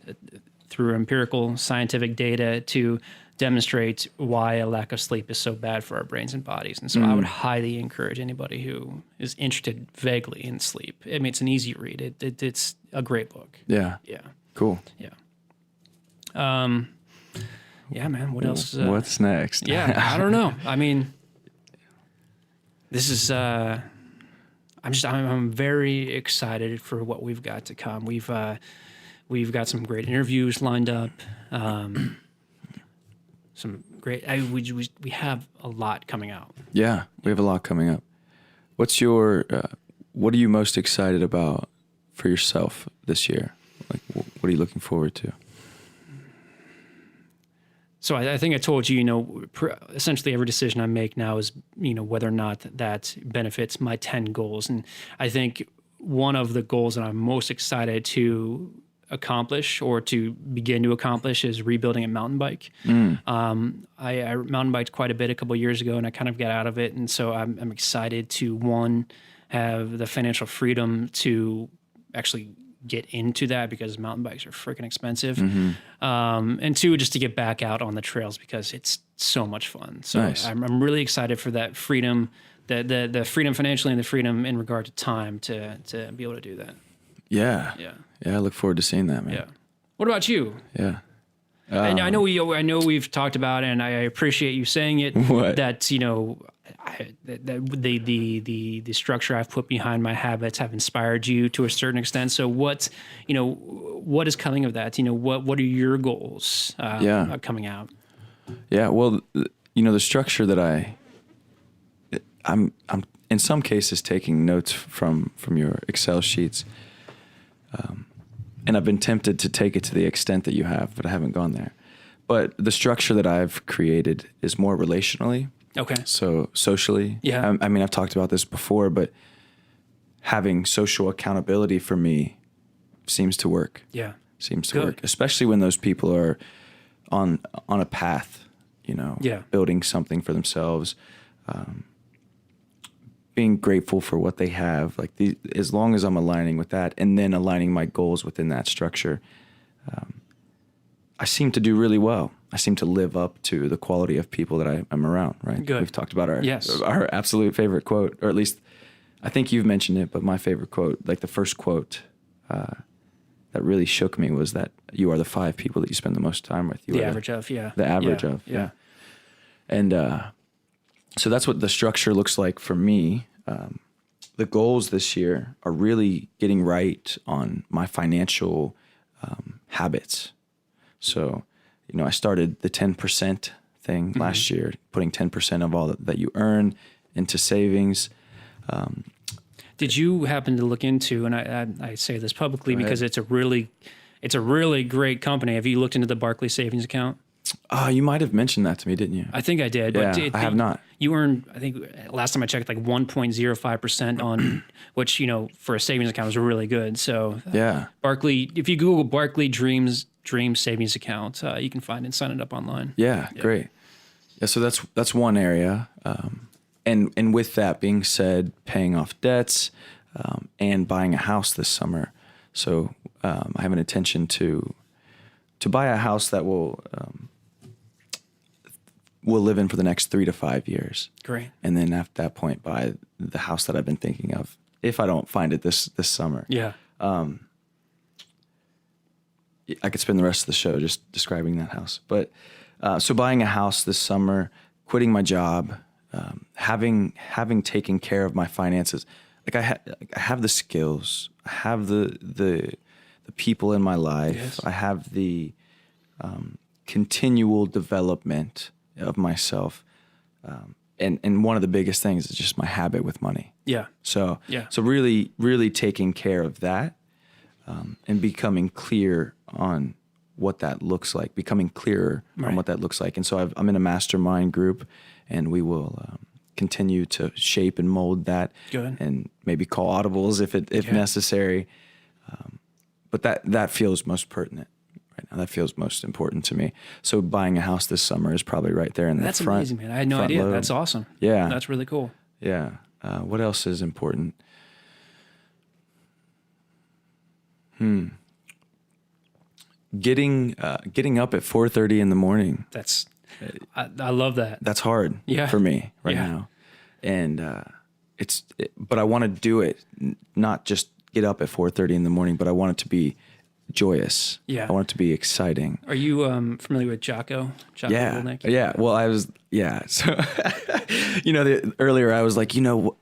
through empirical scientific data to demonstrate why a lack of sleep is so bad for our brains and bodies. And so I would highly encourage anybody who is interested vaguely in sleep. I mean, it's an easy read. It's a great book. Yeah. Yeah. Cool. Yeah. Yeah, man. What else? What's next? Yeah. I don't know. I mean, this is, I'm very excited for what we've got to come. We've got some great interviews lined up. Some great. We have a lot coming out. Yeah, we have a lot coming up. What's your? What are you most excited about for yourself this year? Like, what are you looking forward to? So I think I told you, essentially every decision I make now is, whether or not that benefits my 10 goals. And I think one of the goals that I'm most excited to accomplish or to begin to accomplish is rebuilding a mountain bike. I mountain biked quite a bit a couple of years ago, and I kind of got out of it. And so I'm excited to, one, have the financial freedom to actually get into that because mountain bikes are freaking expensive. And two, just to get back out on the trails because it's so much fun. So Nice. I'm really excited for that freedom, the freedom financially and the freedom in regard to time to be able to do that. Yeah. Yeah. Yeah. I look forward to seeing that, man. Yeah. What about you? Yeah. And I know we've talked about it, and I appreciate you saying it. What? That the structure I've put behind my habits have inspired you to a certain extent. So what is coming of that? What are your goals? Coming out. Yeah. Well, the structure that I'm in some cases taking notes from your Excel sheets. And I've been tempted to take it to the extent that you have, but I haven't gone there. But the structure that I've created is more relationally. Okay. So socially. Yeah. I mean, I've talked about this before, but having social accountability for me seems to work. Yeah. Seems to Good. work, especially when those people are on a path, Yeah. building something for themselves, being grateful for what they have, as long as I'm aligning with that and then aligning my goals within that structure, I seem to do really well. I seem to live up to the quality of people that I'm around, right? Good. We've talked about Yes. our absolute favorite quote, or at least I think you've mentioned it, but my favorite quote, like the first quote that really shook me was that you are the 5 people that you spend the most time with. You The are average of, yeah. The average Yeah. of, yeah. And so that's what the structure looks like for me. The goals this year are really getting right on my financial habits. So, I started the 10% thing last year, putting 10% of all that you earn into savings. Did you happen to look into, and I say this publicly because it's a really great company. Have you looked into the Barclays savings account? You might have mentioned that to me, didn't you? I think I did. Yeah, But I have not. You earn, I think last time I checked, like 1.05% on, which, for a savings account is really good. So Yeah. Barclay, if you Google Barclay Dream Savings Account, you can find it and sign it up online. Yeah, great. Yeah, so that's one area. And with that being said, paying off debts and buying a house this summer. So I have an intention to buy a house that will live in for the next 3 to 5 years. Great. And then at that point, buy the house that I've been thinking of, if I don't find it this summer. Yeah. I could spend the rest of the show just describing that house. But so buying a house this summer, quitting my job, having taken care of my finances. Like I have the skills, I have the people in my life, Yes. I have the continual development of myself, and one of the biggest things is just my habit with money. Yeah. So Yeah. so really really taking care of that, and becoming clear on what that looks like, becoming clearer on what that looks like. And so I'm in a mastermind group, and we will continue to shape and mold that. Good. And maybe call audibles if necessary. But that feels most pertinent right now. That feels most important to me. So buying a house this summer is probably right there in the That's front. amazing, man. I had no front idea. load. That's awesome. Yeah. That's really cool. Yeah. What else is important? Getting up at 4:30 in the morning. I love that. That's hard for me right now. And but I want to do it, not just get up at 4:30 in the morning, but I want it to be joyous. Yeah. I want it to be exciting. Are you familiar with Jocko? Jocko Willink? Yeah. Well, so, earlier I was like,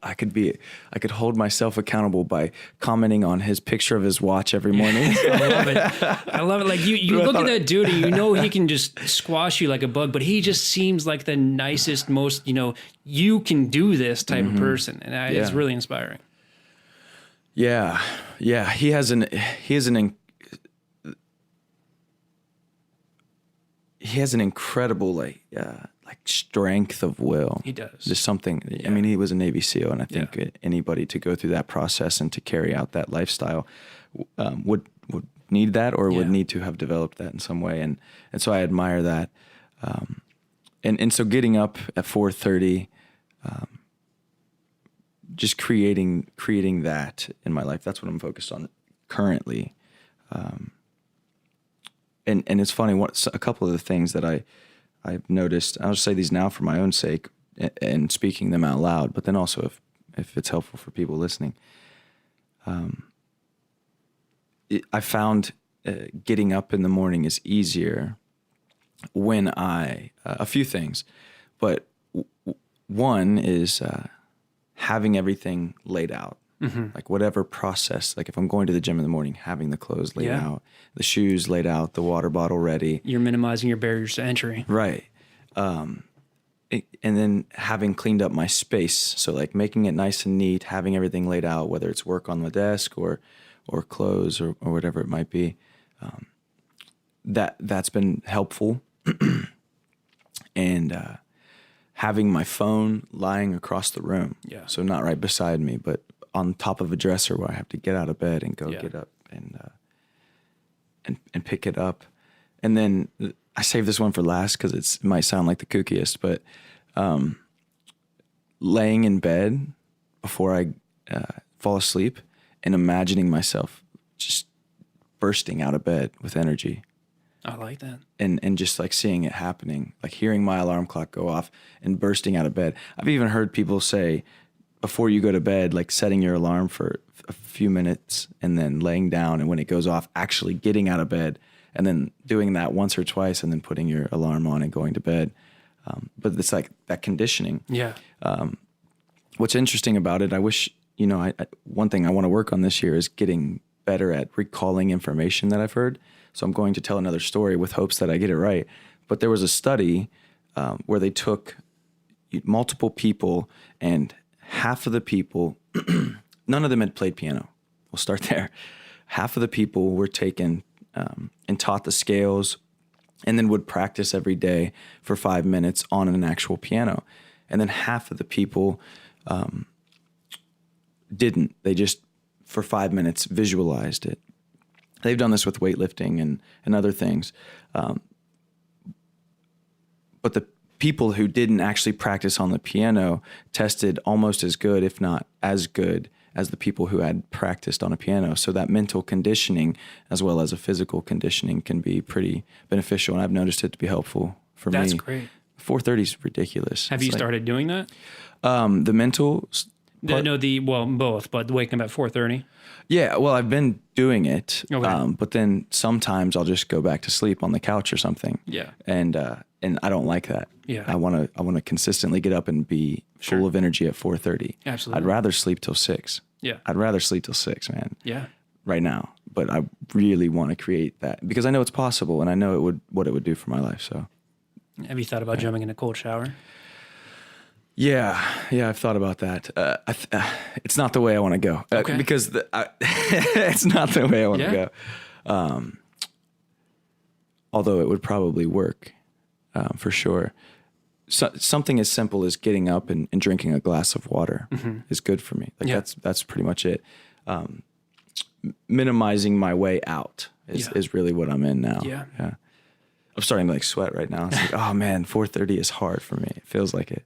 I could hold myself accountable by commenting on his picture of his watch every morning. I love it. Like you look at that dude and he can just squash you like a bug, but he just seems like the nicest, most, you can do this type of person. And it's really inspiring. Yeah. Yeah. He has an incredible like strength of will. He does. There's something. Yeah. I mean, he was a Navy SEAL, and I think anybody to go through that process and to carry out that lifestyle would need that or would Yeah. need to have developed that in some way. And so I admire that. And so getting up at 4:30, just creating that in my life. That's what I'm focused on currently. And it's funny, a couple of the things that I've noticed, I'll just say these now for my own sake and speaking them out loud, but then also if it's helpful for people listening. I found getting up in the morning is easier when a few things, but one is having everything laid out. Like whatever process, like if I'm going to the gym in the morning, having the clothes laid out, the shoes laid out, the water bottle ready. You're minimizing your barriers to entry. Right. And then having cleaned up my space. So like making it nice and neat, having everything laid out, whether it's work on the desk or clothes or whatever it might be. That's been helpful. And having my phone lying across the room. Yeah. So not right beside me, but on top of a dresser where I have to get out of bed and go get up and pick it up. And then I saved this one for last because it might sound like the kookiest, but laying in bed before I fall asleep and imagining myself just bursting out of bed with energy. I like that. And just like seeing it happening, like hearing my alarm clock go off and bursting out of bed. I've even heard people say before you go to bed, like setting your alarm for a few minutes and then laying down, and when it goes off, actually getting out of bed and then doing that once or twice and then putting your alarm on and going to bed. But it's like that conditioning. Yeah. What's interesting about it, I wish, one thing I want to work on this year is getting better at recalling information that I've heard. So I'm going to tell another story with hopes that I get it right. But there was a study where they took multiple people, and half of the people, none of them had played piano. We'll start there. Half of the people were taken and taught the scales and then would practice every day for 5 minutes on an actual piano. And then half of the people didn't. They just, for 5 minutes, visualized it. They've done this with weightlifting and other things. But the people who didn't actually practice on the piano tested almost as good, if not as good, as the people who had practiced on a piano. So that mental conditioning as well as a physical conditioning can be pretty beneficial. And I've noticed it to be helpful for me. That's great. 4:30 is ridiculous. Have you started doing that? The mental part? Both, but waking up at 4:30. Yeah, well, I've been doing it, Okay. but then sometimes I'll just go back to sleep on the couch or something. Yeah. And I don't like that. Yeah. I want to consistently get up and be full of energy at 4:30. Absolutely. I'd rather sleep till 6. Yeah. I'd rather sleep till 6, man. Yeah. Right now, but I really want to create that because I know it's possible and I know what it would do for my life. So, Have you thought about jumping in a cold shower? yeah, I've thought about that. It's not the way I want to go because it's not the way I want to go. Although it would probably work for sure. So, something as simple as getting up and drinking a glass of water is good for me. Like that's pretty much it. Minimizing my way out is really what I'm in now. Yeah. I'm starting to like sweat right now. It's like, oh man, 4:30 is hard for me. It feels like it,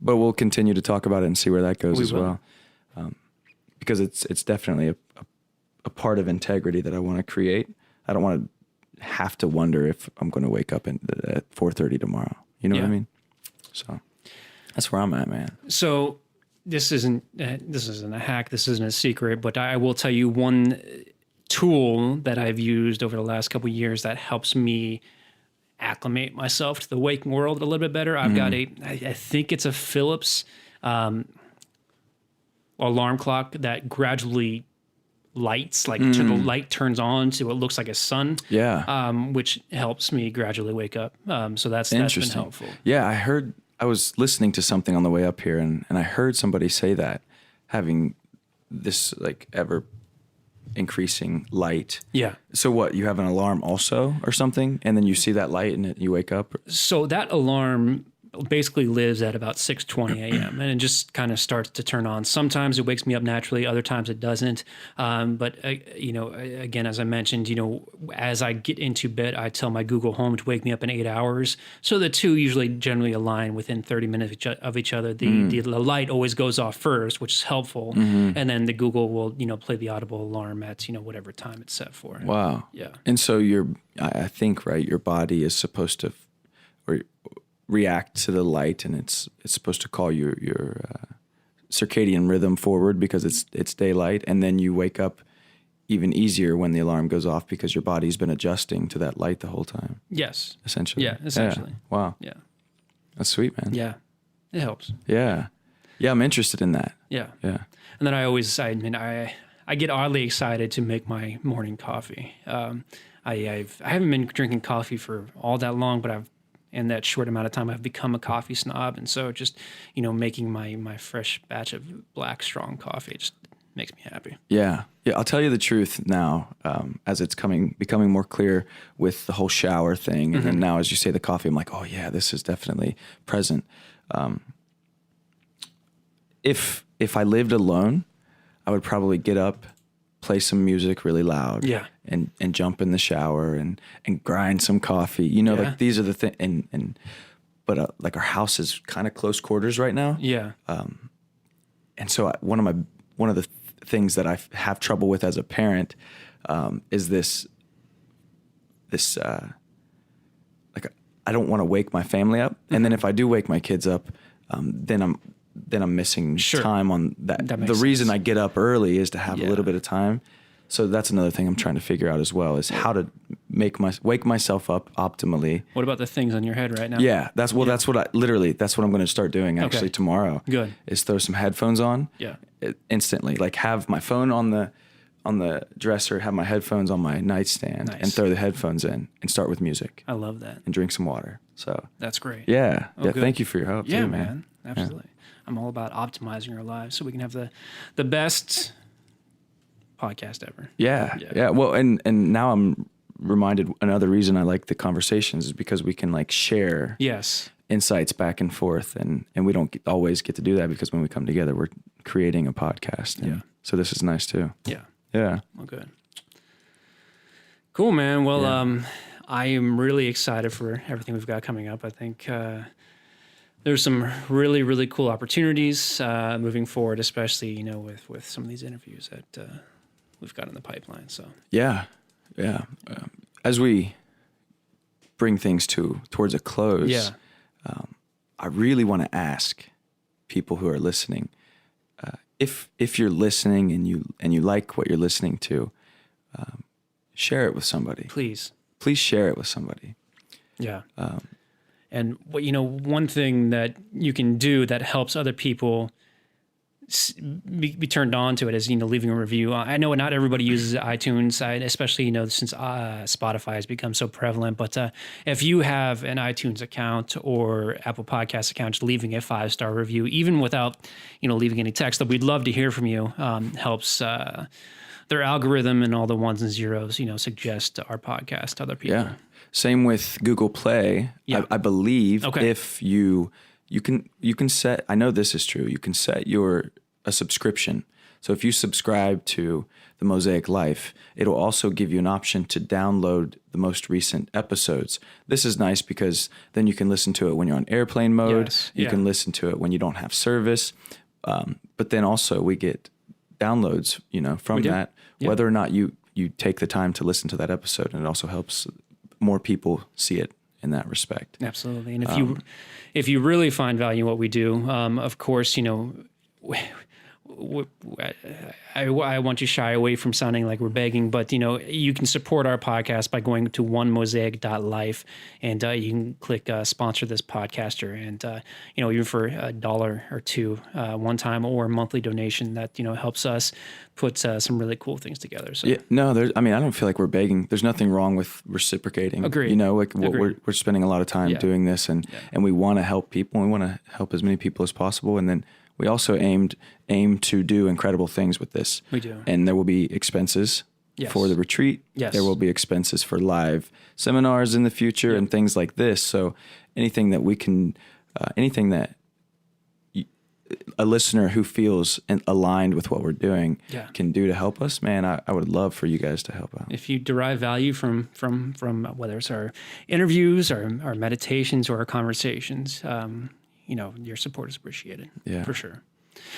but we'll continue to talk about it and see where that goes well. Because it's definitely a part of integrity that I want to create. I don't want to have to wonder if I'm going to wake up at 4:30 tomorrow. You know what I mean? So that's where I'm at, man. So this isn't a hack. This isn't a secret, but I will tell you one tool that I've used over the last couple of years that helps me acclimate myself to the waking world a little bit better. I've got I think it's a Philips alarm clock that gradually lights, like the light turns on so it looks like a sun. Yeah. Which helps me gradually wake up. So that's been helpful. Yeah, I was listening to something on the way up here and I heard somebody say that having this like ever increasing light. Yeah. So what, you have an alarm also or something and then you see that light and you wake up? So that alarm basically lives at about 6:20 a.m. and it just kind of starts to turn on. Sometimes it wakes me up naturally, other times it doesn't. But again, as I mentioned, as I get into bed, I tell my Google Home to wake me up in 8 hours. So the two usually generally align within 30 minutes of each other. The light always goes off first, which is helpful, and then the Google will play the audible alarm at whatever time it's set for. Wow. Yeah. And so I think, right, your body is supposed to react to the light, and it's supposed to call your circadian rhythm forward because it's daylight, and then you wake up even easier when the alarm goes off because your body's been adjusting to that light the whole time. Yes. Essentially. Yeah, essentially. Yeah. Wow. Yeah. That's sweet, man. Yeah. It helps. Yeah. Yeah, I'm interested in that. Yeah. Yeah. And then I get oddly excited to make my morning coffee. I haven't been drinking coffee for all that long, but in that short amount of time, I've become a coffee snob. And so just, making my fresh batch of black strong coffee just makes me happy. Yeah. Yeah. I'll tell you the truth now, as it's becoming more clear with the whole shower thing. And then now, as you say the coffee, I'm like, oh yeah, this is definitely present. If I lived alone, I would probably get up, play some music really loud, yeah, and jump in the shower and grind some coffee. Like these are the things. But like our house is kind of close quarters right now. Yeah. And so one of the things that I have trouble with as a parent is this like I don't want to wake my family up, and then if I do wake my kids up, then I'm missing time on that. The reason I get up early is to have a little bit of time. So that's another thing I'm trying to figure out as well, is how to wake myself up optimally. What about the things on your head right now? Yeah, that's what I'm going to start doing actually tomorrow. Good. Is throw some headphones on. Yeah. Instantly, like have my phone on the dresser, have my headphones on my nightstand, and throw the headphones in and start with music. I love that. And drink some water. So that's great. Yeah. Oh, yeah. good. Thank you for your help. Yeah, too, man. Absolutely. Yeah. I'm all about optimizing our lives so we can have the best podcast ever. Yeah. Well, and now I'm reminded another reason I like the conversations is because we can like share insights back and forth, and we don't always get to do that because when we come together, we're creating a podcast. And so this is nice too. Yeah. Yeah. Well, good. Cool, man. Well, I am really excited for everything we've got coming up. I think there's some really, really cool opportunities moving forward, especially, with some of these interviews that we've got in the pipeline. So yeah. As we bring things towards a close, I really want to ask people who are listening, if you're listening and you like what you're listening to, share it with somebody. Please share it with somebody. Yeah. And one thing that you can do that helps other people be turned on to it is, leaving a review. I know not everybody uses iTunes, especially, since Spotify has become so prevalent. But if you have an iTunes account or Apple Podcast account, just leaving a 5-star review, even without, leaving any text, that we'd love to hear from you, helps their algorithm and all the ones and zeros, suggest our podcast to other people. Yeah. Same with Google Play. Yeah. I believe if you can set, I know this is true, you can set a subscription. So if you subscribe to the Mosaic Life, it'll also give you an option to download the most recent episodes. This is nice because then you can listen to it when you're on airplane mode. Yes. You can listen to it when you don't have service. But then also we get downloads, from that, whether or not you take the time to listen to that episode, and it also helps more people see it in that respect. Absolutely. And if you really find value in what we do, of course, I want to shy away from sounding like we're begging, but you can support our podcast by going to onemosaic.life, and you can click sponsor this podcaster, and even for $1 or $2 one time or monthly donation, that helps us put some really cool things together. So I don't feel like we're begging. There's nothing wrong with reciprocating. Agreed. We're spending a lot of time doing this, and we want to help people. We want to help as many people as possible, and then we also aim to do incredible things with this. We do. And there will be expenses for the retreat. Yes. There will be expenses for live seminars in the future and things like this. So anything that we can anything that a listener who feels aligned with what we're doing can do to help us, man, I would love for you guys to help out. If you derive value from whether it's our interviews or our meditations or our conversations, your support is appreciated. Yeah. For sure.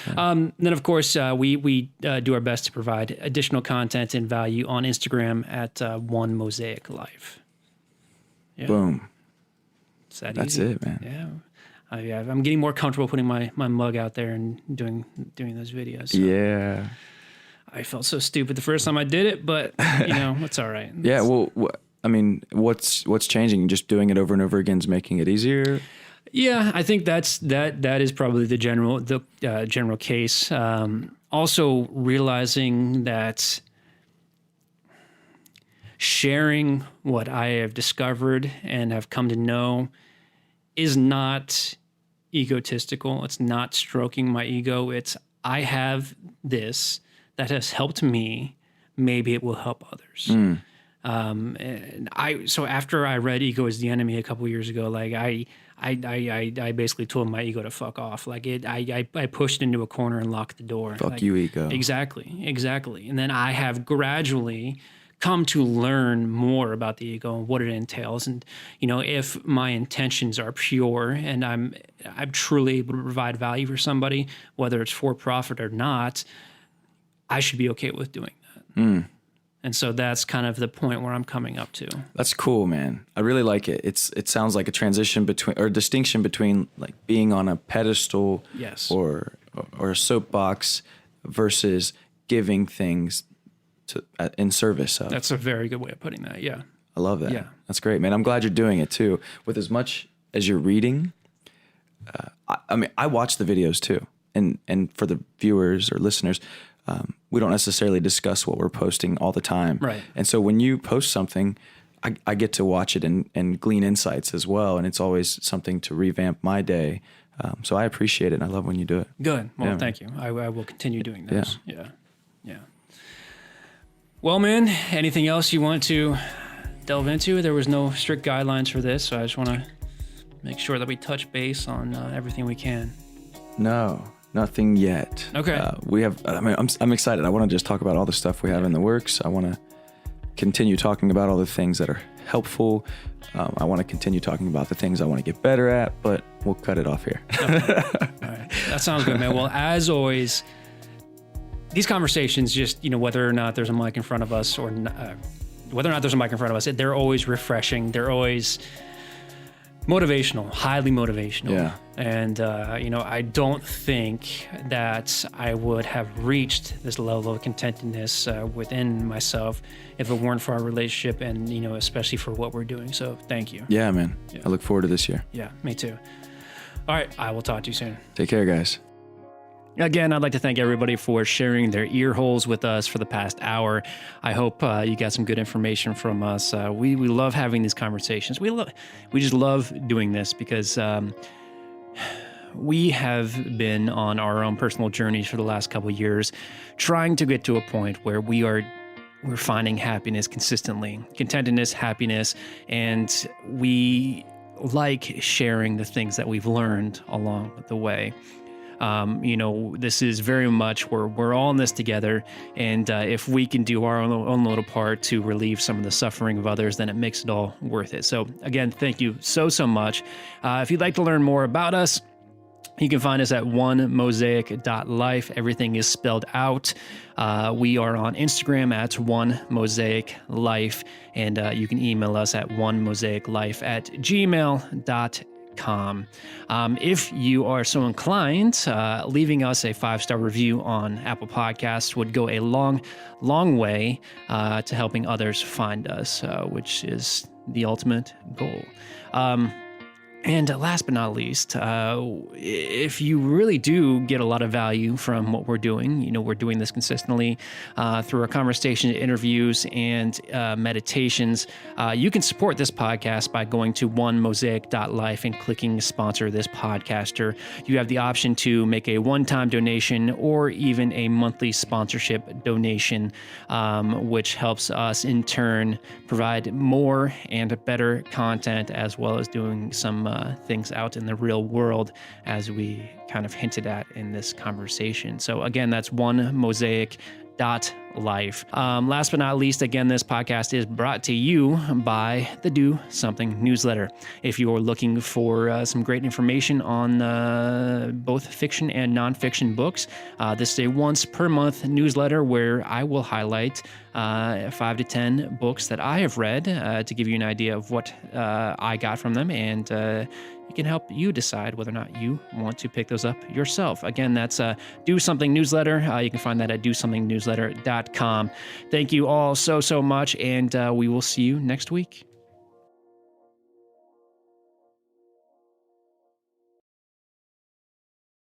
Yeah. Then, of course, we do our best to provide additional content and value on Instagram at One Mosaic Life. Yeah. Boom. That's easy. It, man. Yeah. I'm getting more comfortable putting my mug out there and doing those videos. So. Yeah. I felt so stupid the first time I did it, but it's all right. Yeah. Well, what's changing? Just doing it over and over again is making it easier. Yeah, I think that is probably the general case. Also realizing that sharing what I have discovered and have come to know is not egotistical. It's not stroking my ego. It's I have this that has helped me. Maybe it will help others. And so after I read Ego is the Enemy a couple of years ago, like I basically told my ego to fuck off. Like I pushed into a corner and locked the door. Fuck you, ego. Exactly. And then I have gradually come to learn more about the ego and what it entails. And, if my intentions are pure and I'm truly able to provide value for somebody, whether it's for profit or not, I should be okay with doing that. And so that's kind of the point where I'm coming up to. That's cool, man. I really like it. It sounds like a transition between, or a distinction between like being on a pedestal or a soapbox versus giving things in service of. That's a very good way of putting that. Yeah. I love that. Yeah. That's great, man. I'm glad you're doing it too. With as much as you're reading, I watch the videos too. And for the viewers or listeners, we don't necessarily discuss what we're posting all the time. Right. And so when you post something, I get to watch it and glean insights as well. And it's always something to revamp my day. So I appreciate it. And I love when you do it. Good. Well, thank you. I will continue doing this. Yeah. Well, man, anything else you want to delve into? There was no strict guidelines for this, so I just want to make sure that we touch base on everything we can. No, nothing yet. Okay. I'm excited. I want to just talk about all the stuff we have in the works. I want to continue talking about all the things that are helpful. I want to continue talking about the things I want to get better at, but we'll cut it off here. Okay. All right. That sounds good, man. Well, as always, these conversations, just, whether or not there's a mic in front of us or whether or not there's a mic in front of us, they're always refreshing. They're always motivational, highly motivational. Yeah. And, I don't think that I would have reached this level of contentedness within myself if it weren't for our relationship and, especially for what we're doing. So thank you. Yeah, man. Yeah. I look forward to this year. Yeah, me too. All right. I will talk to you soon. Take care, guys. Again, I'd like to thank everybody for sharing their ear holes with us for the past hour. I hope you got some good information from us. We love having these conversations. We just love doing this because we have been on our own personal journeys for the last couple of years, trying to get to a point where we're finding happiness consistently, contentedness, happiness, and we like sharing the things that we've learned along the way. This is very much we're all in this together. And if we can do our own little part to relieve some of the suffering of others, then it makes it all worth it. So again, thank you so much. If you'd like to learn more about us, you can find us at onemosaic.life. Everything is spelled out. We are on Instagram at onemosaiclife, and you can email us at onemosaiclife@gmail.com. If you are so inclined, leaving us a 5-star review on Apple Podcasts would go a long way to helping others find us, which is the ultimate goal. And last but not least, if you really do get a lot of value from what we're doing, we're doing this consistently through our conversation, interviews, and meditations. You can support this podcast by going to onemosaic.life and clicking sponsor this podcaster. You have the option to make a one-time donation or even a monthly sponsorship donation, which helps us in turn provide more and better content, as well as doing some things out in the real world, as we kind of hinted at in this conversation. So again, that's Mosaic.life. Last but not least, again, this podcast is brought to you by the Do Something newsletter. If you're looking for some great information on both fiction and nonfiction books, this is a once per month newsletter where I will highlight 5 to 10 books that I have read to give you an idea of what I got from them, and it can help you decide whether or not you want to pick those up yourself. Again, that's Do Something newsletter. You can find that at DoSomethingNewsletter.com. Thank you all so much, and we will see you next week.